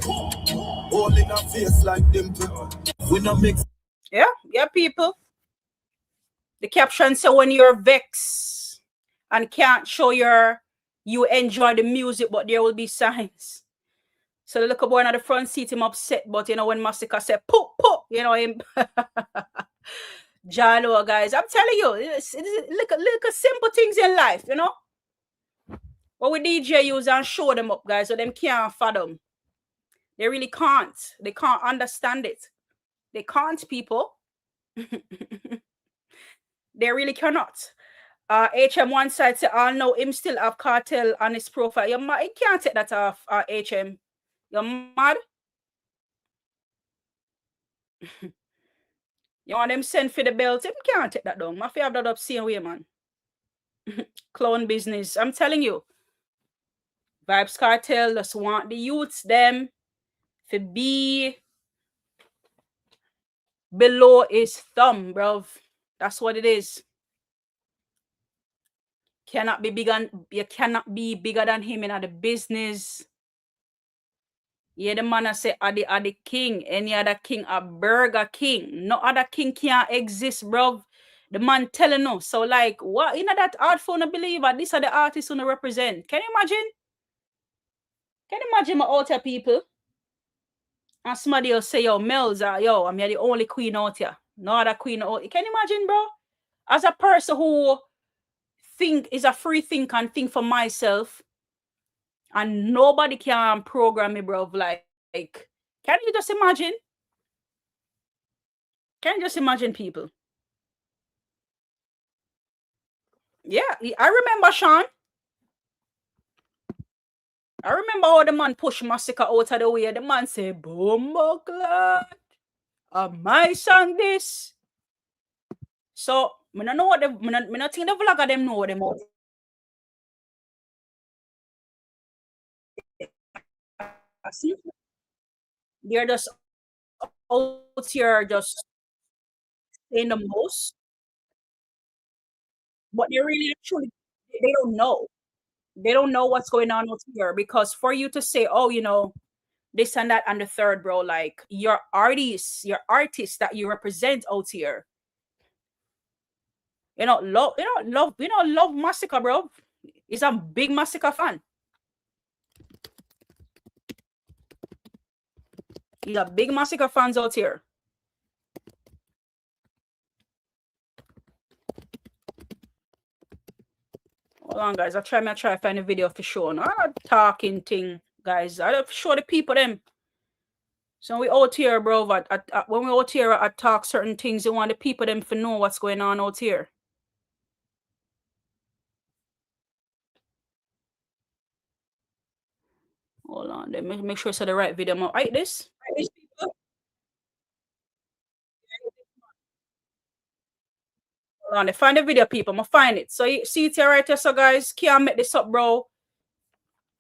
All in our face like dimple. We no mix. Yeah, people. The caption say when you're vexed and can't show you enjoy the music, but there will be signs. So the little boy on the front seat him upset, but you know when Masicka said poop, you know him. Jalo, guys, I'm telling you, it's look at simple things in life, you know. But we DJ use and show them up, guys, so them can't fathom. They really can't. They can't understand it. They can't, people. They really cannot. HM one side say, "I know him still have cartel on his profile." He can't take that off. HM, you're mad. You want them send for the belt? Him can't take that down. My have that up same way, man. Clown business. I'm telling you. Vibes Cartel just want the youths them to be below his thumb, bro. That's what it is. Cannot be bigger. You cannot be bigger than him in the business. Yeah, the man I say are the king. Any other king a Burger King. No other king can't exist, bro. The man telling us. So like, what? You know that art for no believer. These are the artists who represent. Can you imagine? Can you imagine my outer people? And somebody will say, yo, Mellz, yo, I'm the only queen out here. No other queen out here. Can you imagine, bro? As a person who is a free thinker and think for myself, and nobody can program me, bro. Like, can you just imagine? Can you just imagine, people? Yeah, I remember, Sean. I remember how the man pushed Masicka out of the way. The man said, "Bomba clot, my song this." So, I don't know what I don't think the vlogger them know what them out. They're just out here just saying the most. But they really actually, they don't know. They don't know what's going on out here, because for you to say, oh, you know, this and that and the third, bro, like your artists that you represent out here, love Masicka, bro. He's a big Masicka fan. He's a big Masicka fans out here. Hold on, guys. I'll try to find a video for sure. Not a talking thing, guys. I'll show the people them. So we out here, bro. When we out here, I talk certain things. You want the people them to know what's going on out here. Hold on. Let me make sure it's the right video. I'm gonna write this. People. Hold on. They find the video, people. I'm gonna find it. So you see it here right here. So guys, can't make this up, bro.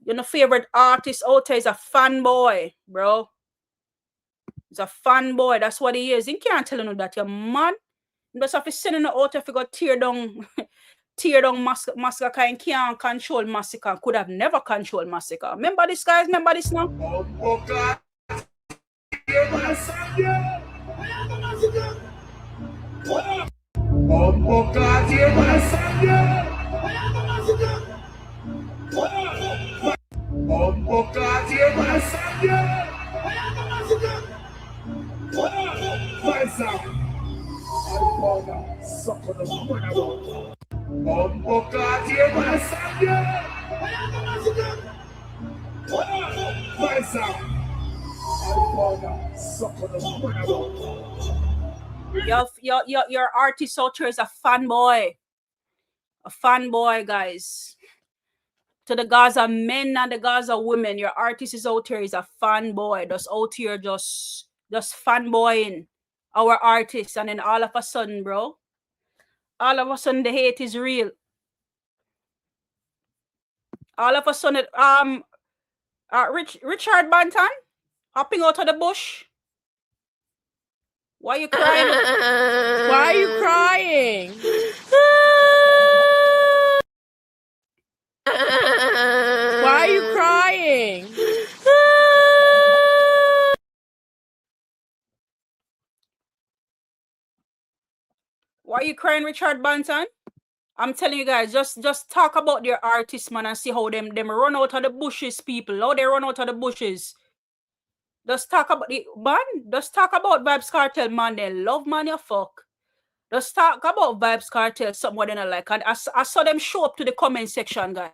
Your favorite artist out there is a fanboy, bro. He's a fanboy. That's what he is. He can't tell you that you're mad. You just have to send him out if you got tear down Masicka, and can't control Masicka. Could have never controlled Masicka. Remember this, guys? Remember this now? Your artist out here is a fanboy. A fanboy, guys. To the Gaza men and the Gaza women, your artist is out here is a fanboy. Just out here just fanboying our artists, and then all of a sudden, bro, all of a sudden the hate is real. All of a sudden, Richard Banton hopping out of the bush. Why are you crying? Why are you crying? Why are you crying? Why are you crying, Richard Banton? I'm telling you guys, just talk about their artists, man, and see how them run out of the bushes, people. How they run out of the bushes. Just talk about the man. Just talk about Vybz Kartel, man. They love man, you fuck. Just talk about Vybz Kartel, something what they not like. And I saw them show up to the comment section, guys.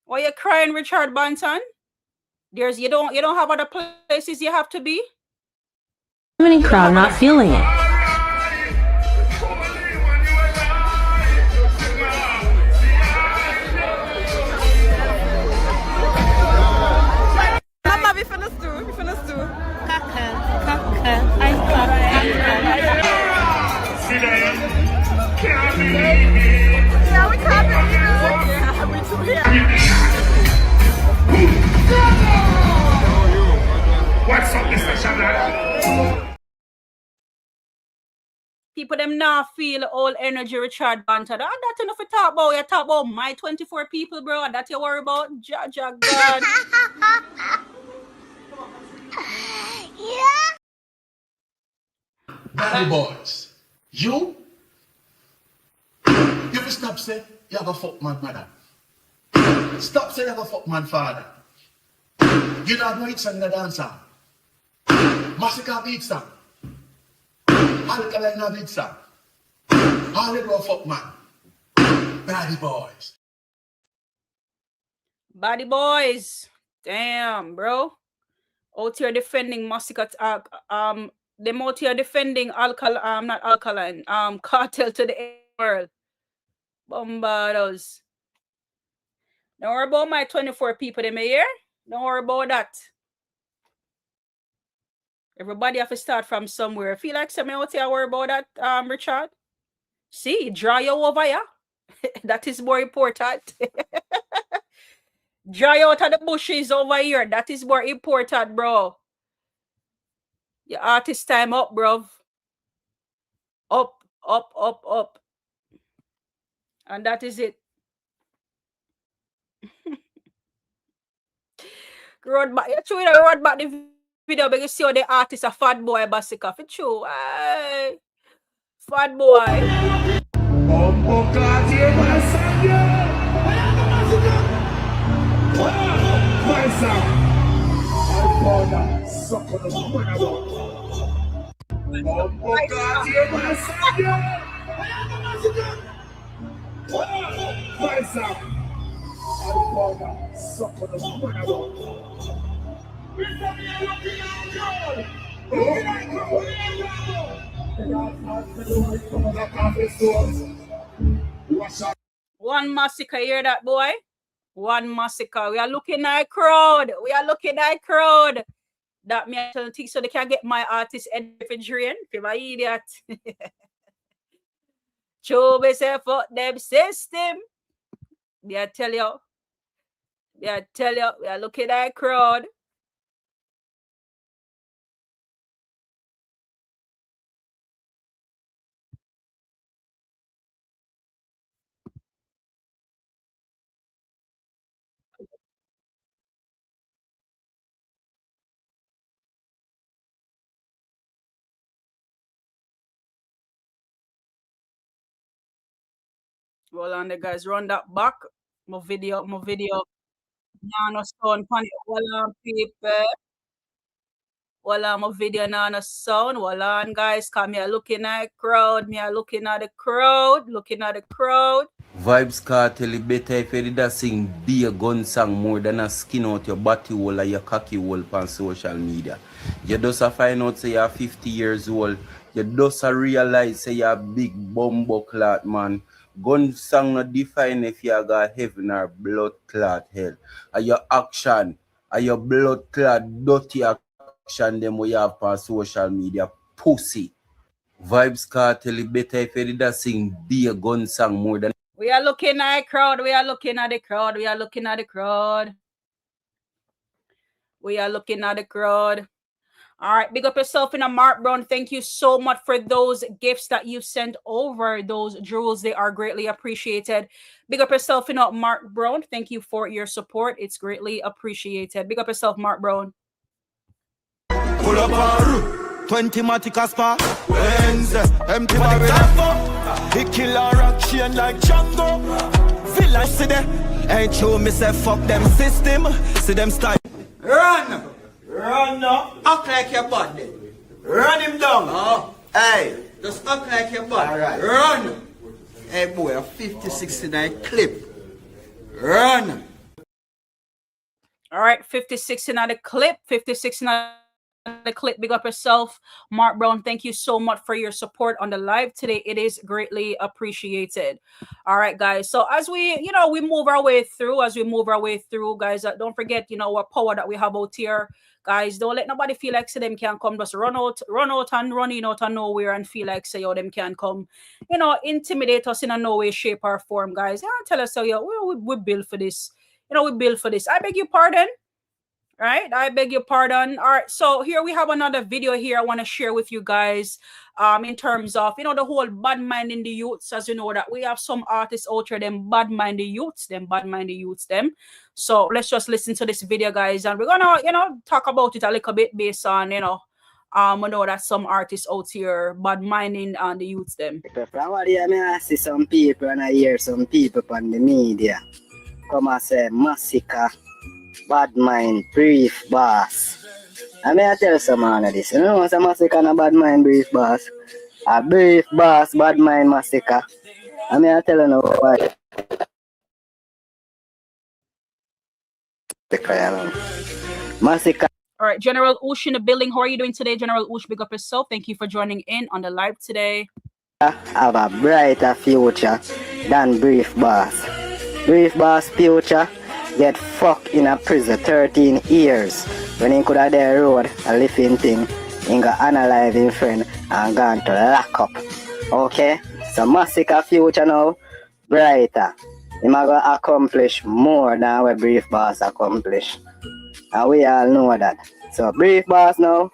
Why you crying, Richard Banton? You don't have other places you have to be? Many crowd not feeling it. Mama, we finished too. Yeah, we can't believe it. Yeah, we too here. What's up, Mr. Shabla? People them now feel all energy Richard Banter. That's enough to talk about. You talk about my 24 people, bro. That you worry about. God. Yeah. Bad boys. You will stop say you have a fuck man mother. Stop say you have a fuck man father. You don't know it's in the dancer. Masicka beats them. Alkaline beats them. All the go fuck man. Bad boys. Body boys. Damn, bro. Out here defending Masicka. Them out here defending not alkaline. Cartel to the world. Bombardos. Don't worry about my 24 people in my ear. Don't worry about that. Everybody have to start from somewhere. Feel like something out here worry about that, Richard? See, dry you over here. That is more important. Dry out of the bushes over here. That is more important, bro. Your artist time up, bro. Up. And that is it. Road back. You true, road back the video because you see how the artist a fat boy Masicka. For true. Hey. Fat boy. One Masicka, hear that, boy? One Masicka. We are looking at crowd. That me I don't think so they can get my artist head for drain. If you're idiot. Show myself for them system. They tell you. We are looking at crowd. Hold on the guys, run that back. My video. Nano sound pan it. Hold on, people. Hold on, my video nano sound. Hold on, guys. Come here looking at the crowd. Me are looking at the crowd. Looking at the crowd. Vibes Cartel better if you did that sing be a gun song more than a skin out your body hole or your cocky hole on social media. You just a find out say you're 50 years old. You just a realize say you're a big bumbo clot man. Gun song not define if you got heaven or blood clot hell. Are your action, are your blood clot dirty action them we have on social media pussy. Vibes Cartel better if you did that sing be a gun song more than We are looking at the crowd. We are looking at the crowd. We are looking at the crowd. We are looking at the crowd. All right, big up yourself in a Mark Brown. Thank you so much for those gifts that you sent over, those jewels. They are greatly appreciated. Big up yourself in a Mark Brown. Thank you for your support. It's greatly appreciated. Big up yourself, Mark Brown. pull up on 20 Masicka spa. Benz, empty barrel Fambo. He kill a rock chain like Django. Feel like see them. Ain't true, me say fuck them system. See them style. Run! Run now. Act like your body. Run him down. Oh. Hey, just act like your body. Alright. Run! Hey boy, a 50-69 clip. Run! All right, 56 in the clip. 56 in the clip. Big up yourself, Mark Brown. Thank you so much for your support on the live today. It is greatly appreciated. All right, guys. So as we, we move our way through, guys, don't forget, what power that we have out here. Guys, don't let nobody feel like say them can't come. Just run out and run out of nowhere and feel like say them can't come. Intimidate us in a no way, shape, or form, guys. Tell us we built for this. We built for this. I beg your pardon. Right? I beg your pardon. All right. So here we have another video here I want to share with you guys. In terms of, the whole bad mind in the youths, as you know that we have some artists out there, them bad mind the youths, them. So let's just listen to this video, guys, and we're gonna, talk about it a little bit based on, we know that some artists out here bad minding on the youths, them. I see some people and I hear some people on the media come and say Masicka, bad mind, brief boss. I tell some man of this. You know what's a Masicka and a bad mind, brief boss? A brief boss, bad mind, Masicka. I tell you why. Masicka. All right, General Oosh in the building. How are you doing today, General Oosh? Big up yourself. Thank you for joining in on the live today. Have a brighter future than brief boss. Brief boss future get fucked in a prison 13 years. When he could have their road, a living thing, he got analyze his friend and gone to lock up. Okay? So Masicka future now, brighter. He might go accomplish more than what brief boss accomplish. And we all know that. So brief boss now,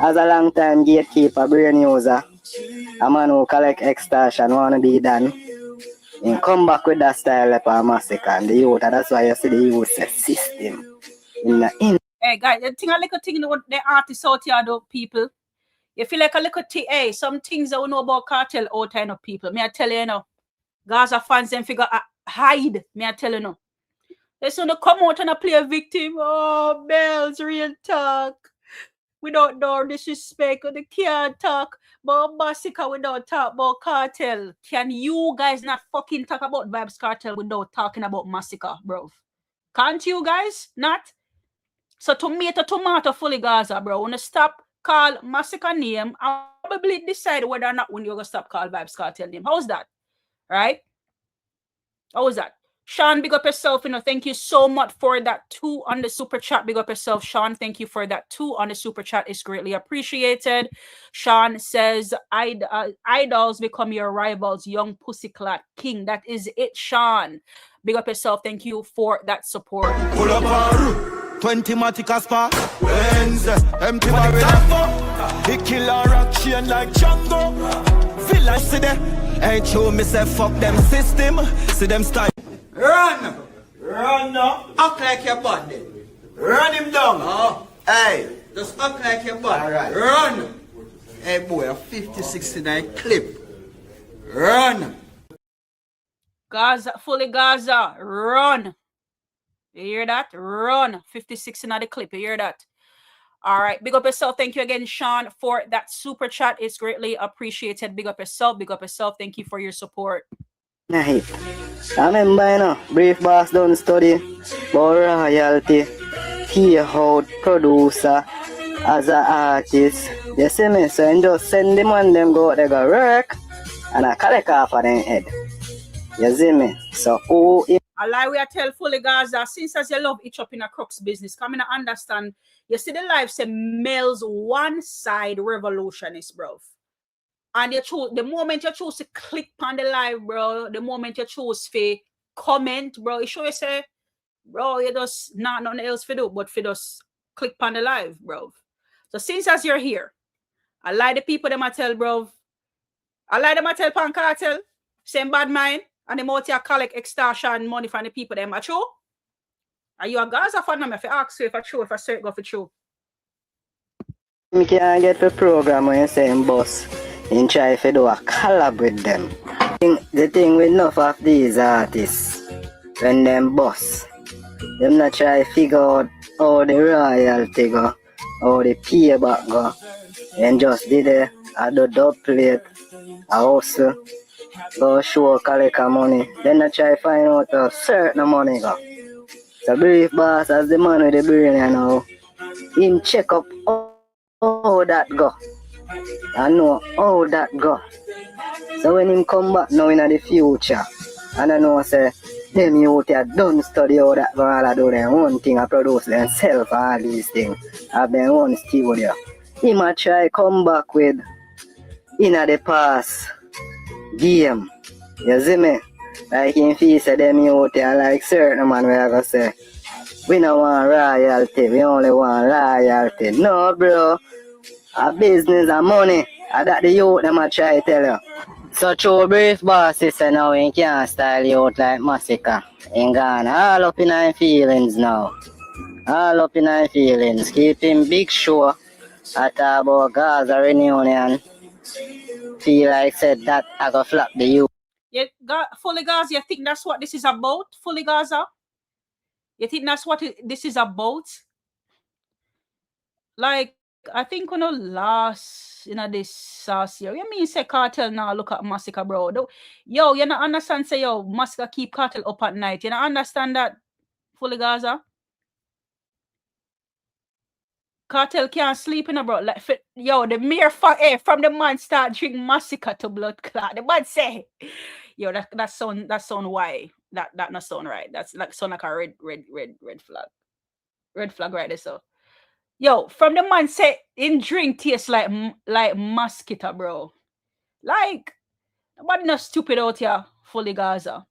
as a long time gatekeeper, brain user, a man who collect extortion wanna be done. And come back with that style of Masicka and the youth, and that's why you see the youth system Hey guys, the little thing the artists out here though, people. You feel like a little thing, hey, some things that we know about cartel out here, people. Me I tell you, Gaza fans them figure hide. Me I tell you, they soon come out and play a victim. Oh, Mellz, real talk. We don't know disrespect. They can't talk about Masicka without talk about cartel. Can you guys not fucking talk about Vibes Cartel without talking about Masicka, bro? Can't you guys? Not? So tomato fully Gaza, bro. When you stop call Masicka name, I'll probably decide whether or not when you're gonna stop call Vibes Cartel name. How's that? Right? How is that? Sean, big up yourself. Thank you so much for that 2 on the super chat. Big up yourself, Sean. Thank you for that 2 on the super chat. It's greatly appreciated. Sean says, idols become your rivals, young pussycat king. That is it, Sean. Big up yourself. Thank you for that support. Pull up on 20 Masicka spa. Benz, empty barrel Fambo. He kill a rock chain like Django. Feel like see them. Ain't true, me say fuck them system. See them style. Run! Run now. Act like your body. Run him down. Oh. Hey, just act like your body. Alright. Run! Hey boy, a 50-69 clip. Run! Gaza, fully Gaza, run. You hear that? Run. 56 in the clip. You hear that? All right. Big up yourself. Thank you again, Sean, for that super chat. It's greatly appreciated. Big up yourself. Big up yourself. Thank you for your support. I remember, you know, Brief Boss done study about royalty, pay out producer as an artist. You see me? So you just send them and them go out there go work and I collect off of them head. You see me? So who I lie we are tell fully Gaza, since as you love each up in a crux business, come in and understand. You see the live say Mellz one side revolutionist, bro. And you choose the moment you choose to click on the live, bro, the moment you choose to comment, bro, it show you say, bro, you just not nothing else for do, but for just click on the live, bro. So since as you're here, I lie the people them I tell, bro. I lie them I tell Pan Cartel, same bad mind. And them out here collect extortion money from the people them. Are true? Are you a Gaza fan? If I ask you if I true, if I say it go for true. me can't get the program when you say in boss and try to do a collab with them. The thing with enough of these artists, when them boss, them not try to figure out how the royalty go, how the payback go, and just did it at the dub plate, a hustle. Go show collect money. Then I try to find out a certain money go. So Brief Boss as the man with the brain you know. Him check up how that go. I know how that go. So when him come back now in the future, and I know say them youth here done study how that go all do their own thing I produce themselves all these things. Have their own studio. He might try come back with in the past game. You see me? Like him feel say them youth here like certain man where I go say we don't want royalty, we only want loyalty. No bro. A business and money. And that the youth them a try to tell you. So true Brief Boss is now he can't style youth like Masicka. He gone all up in our feelings now. All up in our feelings. Keep him big show at about Gaza reunion. Feel like said that I go flap the youth. Yeah, fully Gaza, you think that's what this is about? Fully Gaza? You think that's what this is about? Like, I think when last this year, you mean say Cartel now look at Masicka, bro? Yo, you not understand say yo Masicka keep Cartel up at night. You not understand that fully Gaza? Cartel can't sleep in a bro. Like yo, the mere from the man start drink Masicka to blood clot. The man say, yo, that sound why that not sound right. That's like sound like a red flag. Red flag right there. So, yo, from the man say in drink tastes like mosquito, bro. Like nobody not stupid out here, fully Gaza.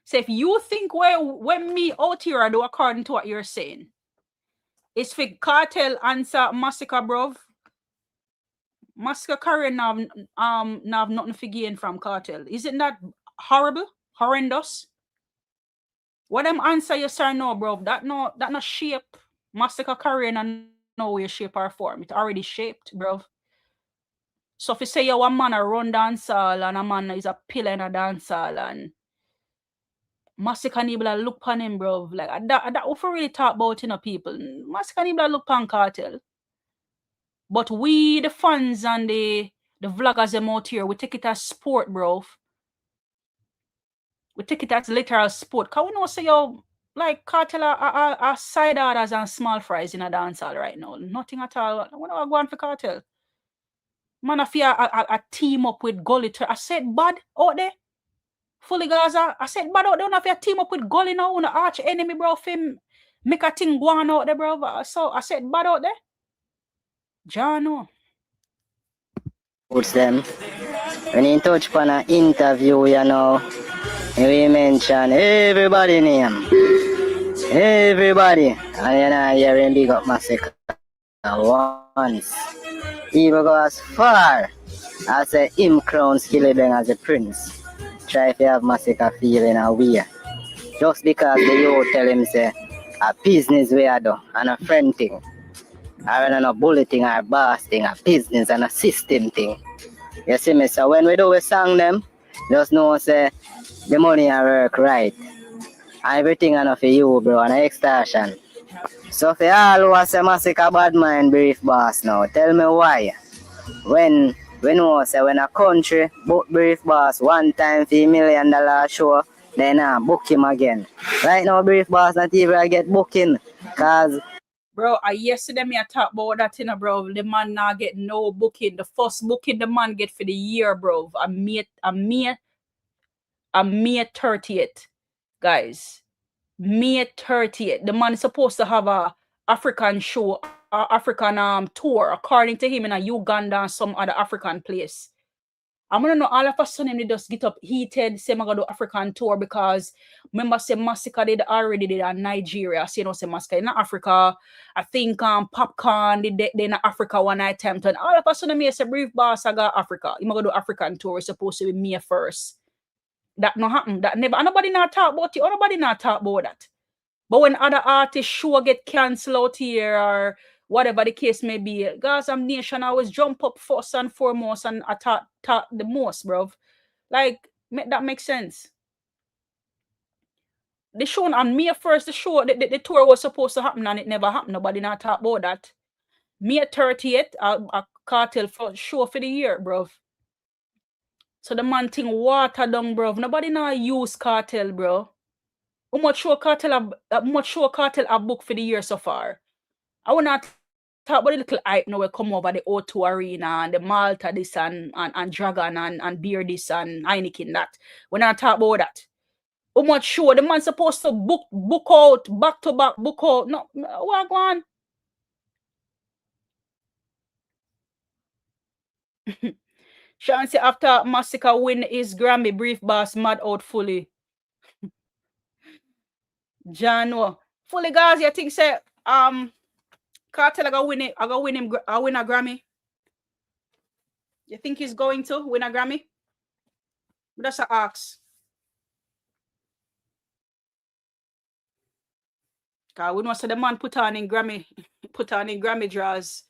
So if you think when me out here I do according to what you're saying. It's for Cartel answer Masicka, bro. Masicka career now have nothing to gain from Cartel. Isn't that horrible? Horrendous? What them answer you sir no, bro? That not shape Masicka career in no way, shape or form. It already shaped, bro. So if you say you one man a run dancehall and a man is a pillar in a dancehall and Masicka need to look on him, bro. Like that what really talk about people. Masicka need to look on Cartel. But we the fans and the vloggers them out here, we take it as sport, bro. We take it as literal sport. Cause we know say yo like Cartel are side orders and small fries in a dancehall right now. Nothing at all. When I go on for Cartel. Man, I fear a team up with Gully. I said bad out there. Fully Gaza. I said bad out there. If you team up with Gully now, an arch enemy, bro, film make a thing go on out there, bro. So I said bad out there. Jano. What's them? When you touch upon an interview, you know, we mention everybody name. Everybody. And you know, hearing big up Masicka once. Even go as far as say him crown Skillibeng as a prince. Try to have Masicka feeling a way. Just because the youth tell him say a business way I do and a friend thing. Or a bullet thing or a boss thing, a business and a system thing. You see me? So when we do a song them, Just know say the money I work right. And everything enough for you, bro, and extortion. So for all who are say Masicka bad mind brief boss now, tell me why. When we know say when a country book brief boss one time for $1 million show, then book him again. Right now brief boss not even get booking. Cause bro, yesterday me I talk about that, you know, bro. The man not get no booking. The first booking the man get for the year, bro. A May 30th, guys. May 30th. The man is supposed to have a African show, African tour, according to him, in a Uganda and some other African place. I'm gonna know all of a sudden they just get up heated, say I'm gonna do African tour because remember say Masicka did already did a Nigeria, so you know say Masicka in Africa. I think Popcorn did they in Africa one attempt, and all of a sudden me say brief boss I got Africa. I'm gonna do African tour, it's supposed to be May 1st. That no happen. That never nobody not talk about it, or nobody not talk about that. But when other artists show get cancelled out here or whatever the case may be, guys, nation always jump up first and foremost and attack the most, bro. Like, that makes sense. The show on May 1st, the tour was supposed to happen and it never happened. Nobody not talk about that. May 30th, a cartel for show for the year, bro. So the man thing water down, bro. Nobody not use cartel, bro. How much show cartel have booked for the year so far? I will not talk about the little hype now. We come over the O2 Arena and the Malta this and Dragon and Beer this and Heineken that. We not talk about that. How much show the man supposed to book out back to back book out? No, what go on? Sean say after Masicka win his Grammy, brief boss mad out fully. Jano. Fully guys, you think say Cartel I gonna win it. I win a Grammy. You think he's going to win a Grammy? That's a ask. Cause we know say the man put on in Grammy draws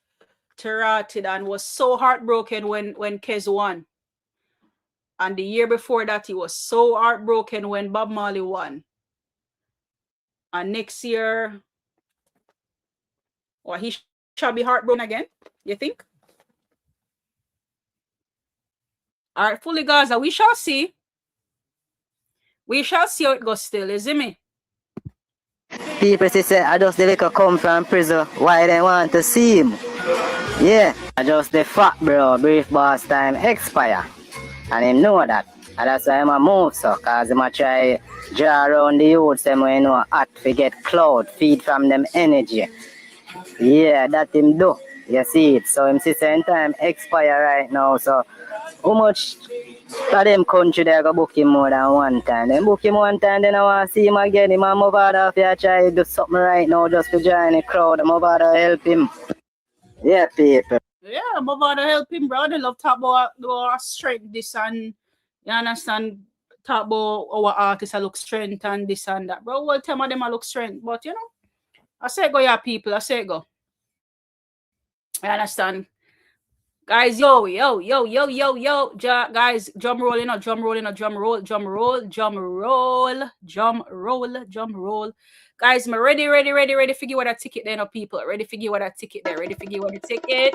Terrated and was so heartbroken when Kez won. And the year before that, he was so heartbroken when Bob Marley won. And next year, or he shall be heartbroken again, you think? All right, fully Gaza, we shall see. We shall see how it goes still, is it me? people say I just the little come from prison. Why they want to see him? Yeah, I just the fact, bro. Brief boss time expire. And him know that. And that's why I'm a move so, cause I'm a try draw around the youths them when you know hot to get cloud, feed from them energy. Yeah, that him do. You see it. So him see same time expire right now. So how much of them country they go book him more than one time? They book him one time, then I want to see him again. Him and Movada if you try to do something right now just to join the crowd. Movada help him. Yeah, people. Yeah, Movada help him, bro. They love talk about our strength, this and you understand, talk about our artists I look strength and this and that. Bro, well, tell them I look strength. But you know, I say go, yeah, people. I say go. I understand. Guys, guys, drum roll. Guys, I'm ready. Figure what a ticket there, no people. Ready, figure what a ticket there. Ready, figure what a ticket.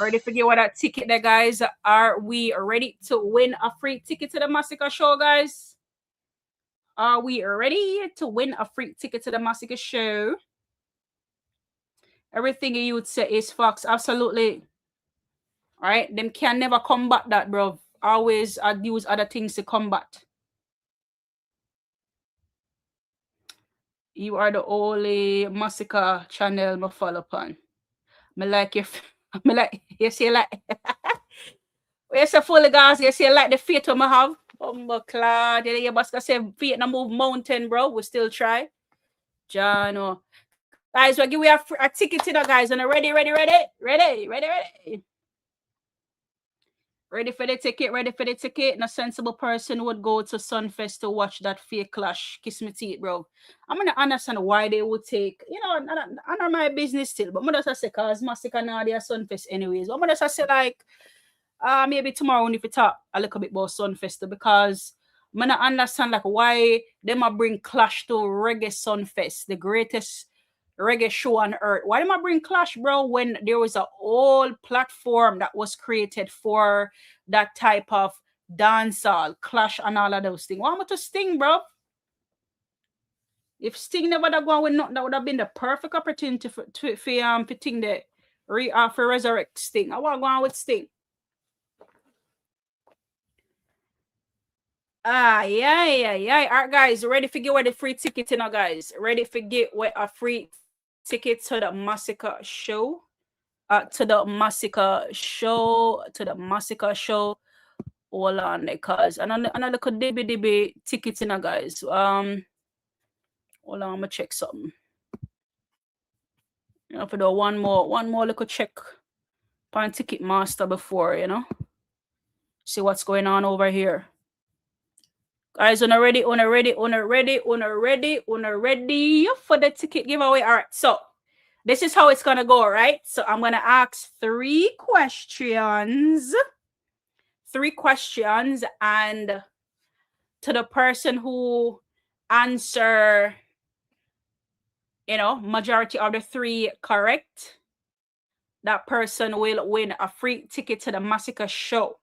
Ready, figure what a ticket there, guys. Are we ready to win a free ticket to the Masicka show, guys? Are we ready to win a free ticket to the Masicka show? Everything you would say is facts. Absolutely. All right. Them can never combat that, bro. Always use other things to combat. You are the only Masicka channel I follow upon. Me like you see like you say fully guys, you see like the faith I have. Oh my God. You must say faith na move mountain, bro. We still try. Jano. Guys, we'll give you a ticket to the guys. And ready. Ready for the ticket. No sensible person would go to Sunfest to watch that fake clash. Kiss me teeth, bro. I'm gonna understand why they would take, you know, I know my business still, but I'm just say cause Masicka now they are Sunfest anyways. But I'm just say like maybe tomorrow if we talk a little bit about Sunfest because I don't understand like why them a bring clash to Reggae Sunfest, the greatest reggae show on earth. Why them a bring clash, bro, when there was a whole platform that was created for that type of dancehall, clash and all of those things. Why am I to Sting, bro? If Sting never that go with nothing, that would have been the perfect opportunity for Sting the for resurrect Sting. I want to go on with Sting. Yeah. All right, guys, ready to get where the free ticket, guys. Ready to get where a free ticket to the Masicka show. To the Masicka show. Hold on, because another could dibby ticket, guys. Hold on, I'm gonna check something. You know, for the one more little check on Ticket Master before, see what's going on over here. Guys, ready for the ticket giveaway. All right, so this is how it's gonna go, right? So I'm gonna ask three questions, and to the person who answer, majority of the three correct, that person will win a free ticket to the Masicka show.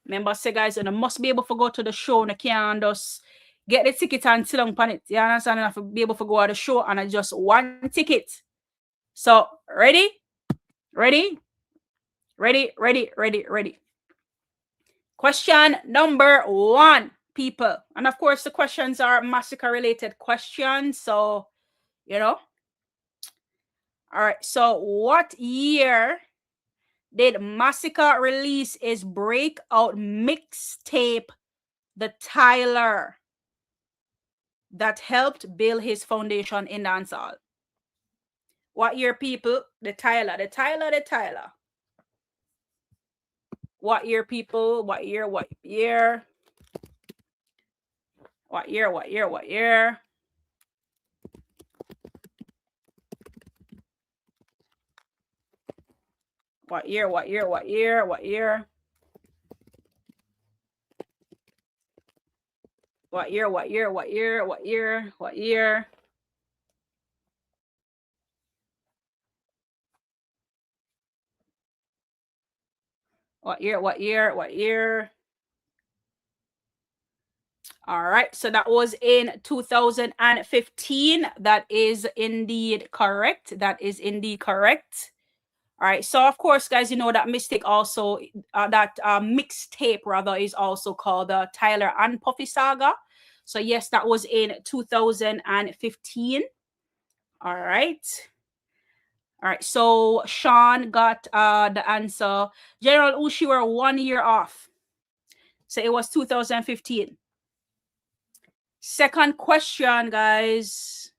Remember, say guys, you must be able to go to the show, and you can't just get the ticket and sit down on it. You understand? You have to be able to go to the show and just one ticket. So ready? Question number 1, people. And of course, the questions are Masicka related questions. So, all right. So what year did Masicka release his breakout mixtape, The Tyler, that helped build his foundation in dancehall? What year, people? The Tyler. What year, people? What year? What year? What year? What year? What year? What year? What year? What year? What year? What year? What year? What year? What year? What year? What year? What year? What year? All right, so that was in 2015. That is indeed correct. All right, so of course, guys, you know that mistake also, that mixtape rather, is also called the Tyler and Puffy Saga. So yes, that was in 2015. All right. So Sean got the answer. General Ushi were 1 year off. So it was 2015. Second question, guys.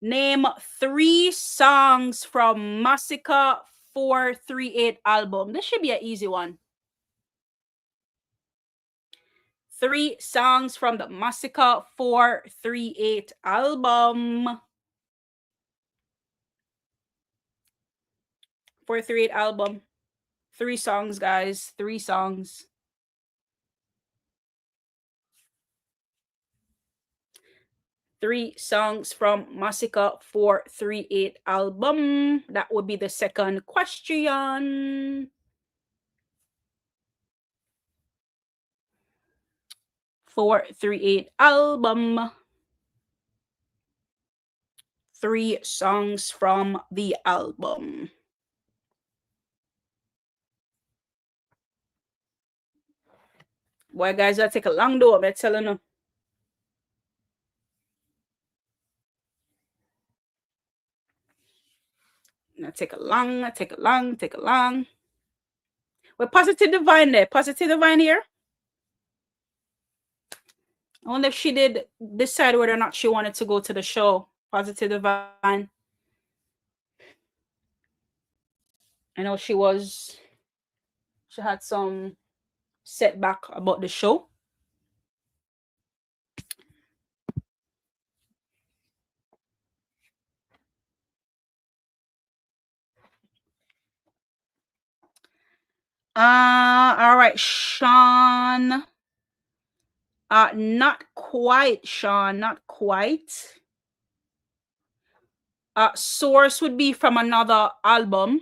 Name 3 songs from Masicka 438 album. This should be an easy one. 3 songs from the Masicka 438 album. 438 album. 3 songs, guys. 3 songs. Three songs from Masicka 438 album. That would be the second question. 438 album. 3 songs from the album. Boy, guys, that take a long door, I'm telling you. Take a long. Well, Positive Divine there. Positive Divine here. I wonder if she did decide whether or not she wanted to go to the show. Positive Divine. I know she had some setback about the show. All right, Sean. Not quite, Sean. Not quite. Source would be from another album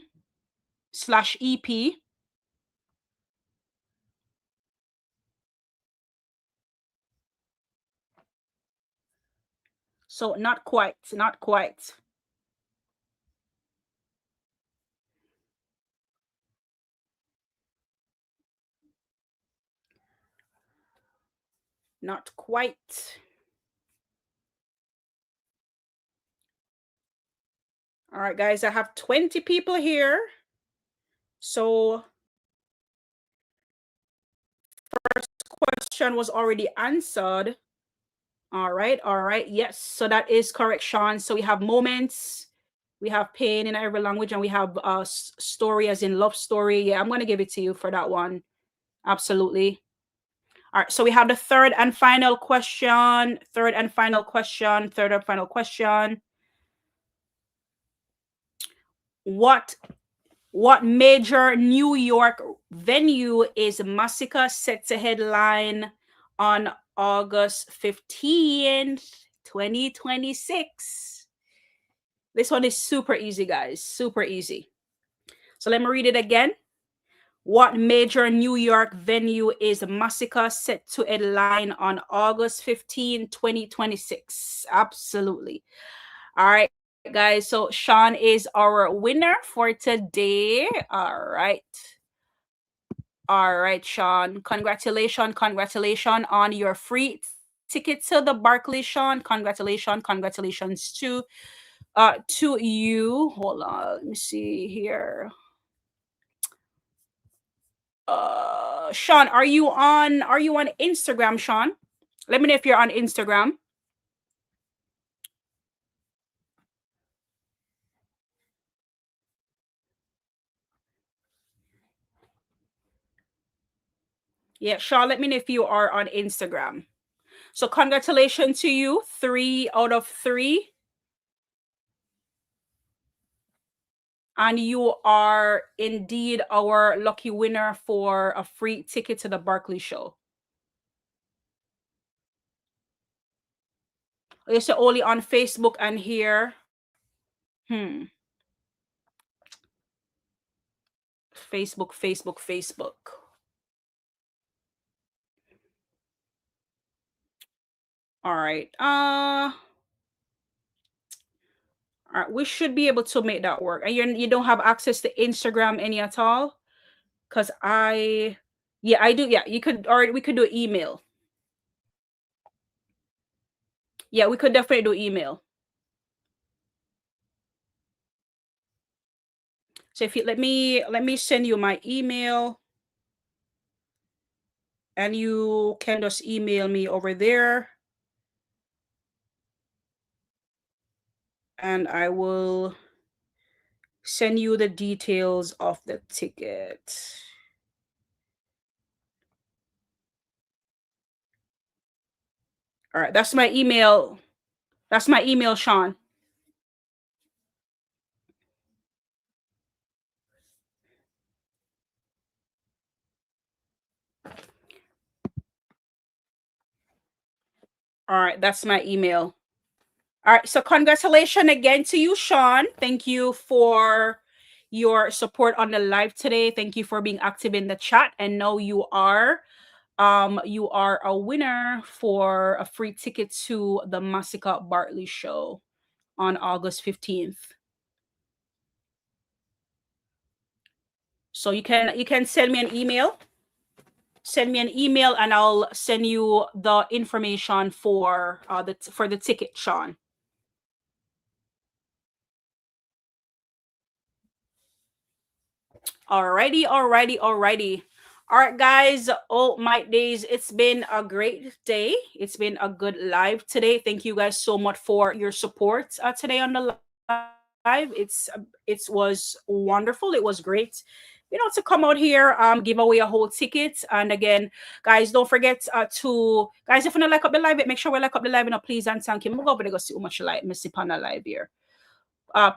/ EP. So not quite, not quite. Not quite. All right, guys, I have 20 people here. So first question was already answered. All right, yes. So that is correct, Sean. So we have moments, we have pain in every language, and we have story as in love story. Yeah, I'm going to give it to you for that one. Absolutely. All right, so we have the third and final question. What major New York venue is Masicka set to headline on August 15th, 2026? This one is super easy, guys. Super easy. So let me read it again. What major New York venue is Masicka set to headline on August 15, 2026? Absolutely. All right, guys. So Sean is our winner for today. All right. All right, Sean. Congratulations on your free ticket to the Barclays, Sean. Congratulations to you. Hold on, let me see here. Sean, are you on Instagram, Sean? Let me know if you're on Instagram. Yeah, Sean, let me know if you are on Instagram. So congratulations to you. 3 out of 3. And you are indeed our lucky winner for a free ticket to the Barclays show. It's only on Facebook and here. Facebook. All right. All right. We should be able to make that work. And you don't have access to Instagram any at all? Because I do. Yeah, you could, or we could do email. Yeah, we could definitely do email. So if you let me send you my email, and you can just email me over there, and I will send you the details of the ticket. All right, that's my email. That's my email, Sean. All right, that's my email. All right, so congratulations again to you, Sean. Thank you for your support on the live today. Thank you for being active in the chat. And now you are a winner for a free ticket to the Masicka Bartley show on August 15th. So you can send me an email. Send me an email and I'll send you the information for the ticket, Sean. Alrighty. All right, guys. Oh my days, it's been a great day. It's been a good live today. Thank you guys so much for your support today on the live. It was wonderful. It was great, to come out here, give away a whole ticket. And again, guys, don't forget to, guys, if you don't like up the live, make sure we like up the live, please and thank you. I'm over there go see how much light me sip on the live here.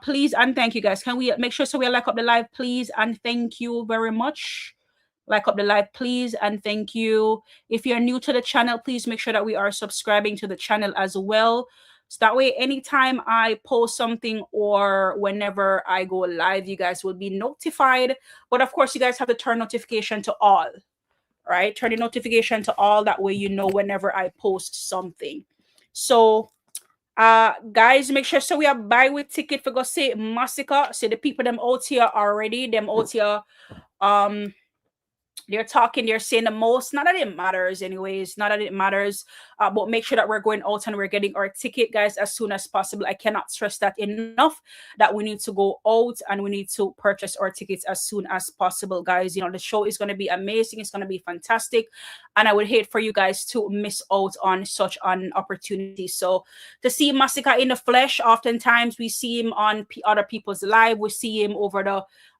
Please and thank you, guys. Can we make sure so we like up the live, please and thank you very much. like up the live, please, and thank you. If you're new to the channel, please make sure that we are subscribing to the channel as well. So that way, anytime I post something or whenever I go live, you guys will be notified. But of course, you guys have to turn notification to all, right? Turn the notification to all. That way, you know whenever I post something. So, guys, make sure so we have buy with ticket for go say Masicka. So the people them out here already, them out here, they're talking, they're saying the most. Not that it matters, anyways. Not that it matters. But make sure that we're going out and we're getting our ticket, guys, as soon as possible. I cannot stress that enough. That we need to go out and we need to purchase our tickets as soon as possible, guys. You know, the show is going to be amazing. It's going to be fantastic, and I would hate for you guys to miss out on such an opportunity. So to see Masicka in the flesh, oftentimes we see him on other people's live. We see him over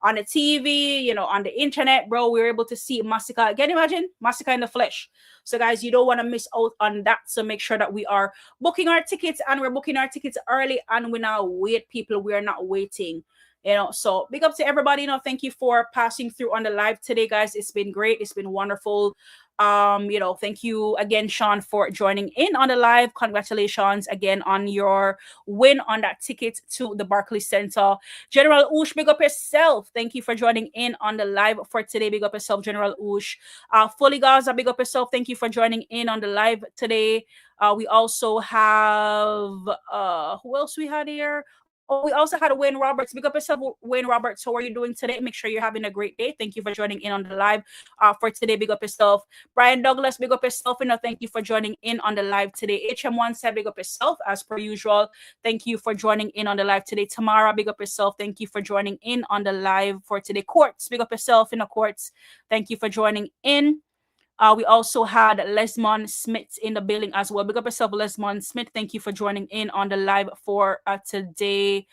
on the TV, you know, on the internet, bro. We're able to see Masicka. Can you imagine Masicka in the flesh? So guys, you don't want to miss out on that. So make sure that we are booking our tickets, and we're booking our tickets early, and we now wait, people. We are not waiting. You know, so big up to everybody. You know, thank you for passing through on the live today, guys. It's been great. It's been wonderful. You know, thank you again, Sean, for joining in on the live. Congratulations again on your win on that ticket to the Barclays Center. General Oosh, big up yourself. Thank you for joining in on the live for today. Big up yourself, General Oosh. Fully Gaza, big up yourself. Thank you for joining in on the live today. We also have who else we had here? Oh, we also had Wayne Roberts. Big up yourself, Wayne Roberts. How are you doing today? Make sure you're having a great day. Thank you for joining in on the live for today. Big up yourself. Brian Douglas, big up yourself. You know, thank you for joining in on the live today. HM1 said, big up yourself as per usual. Thank you for joining in on the live today. Tamara, big up yourself. Thank you for joining in on the live for today. Quartz, big up yourself in the Quartz. Thank you for joining in. We also had Lesmond Smith in the building as well. Big up yourself, Lesmond Smith. Thank you for joining in on the live for today.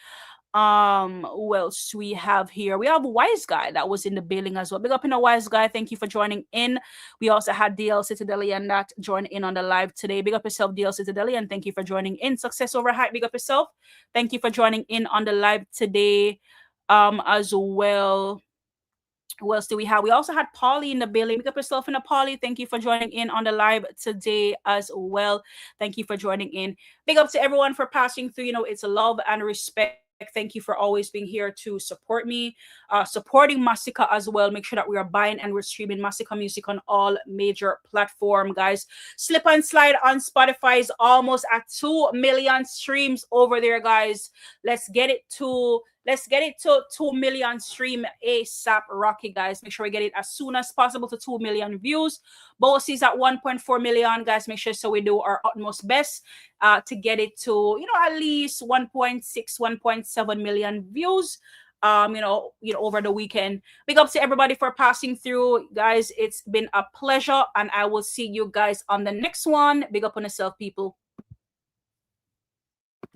Who else we have here? We have Wise Guy that was in the building as well. Big up in the Wise Guy. Thank you for joining in. We also had DL Citadelian that joined in on the live today. Big up yourself, DL Citadelian. Thank you for joining in. Success over hype. Big up yourself. Thank you for joining in on the live today. As well. Who else do we have? We also had Polly in the building. Pick up yourself in a Polly. Thank you for joining in on the live today as well. Thank you for joining in. Big up to everyone for passing through. You know, it's a love and respect. Thank you for always being here to support me, supporting Masicka as well. Make sure that we are buying and we're streaming Masicka music on all major platforms, guys. Slip and Slide on Spotify is almost at 2 million streams over there, guys. Let's get it to 2 million stream ASAP Rocky, guys. Make sure we get it as soon as possible to 2 million views. Boss is at 1.4 million, guys. Make sure so we do our utmost best to get it to, you know, at least 1.6, 1.7 million views. You know, over the weekend. Big up to everybody for passing through, guys. It's been a pleasure, and I will see you guys on the next one. Big up on yourself, people.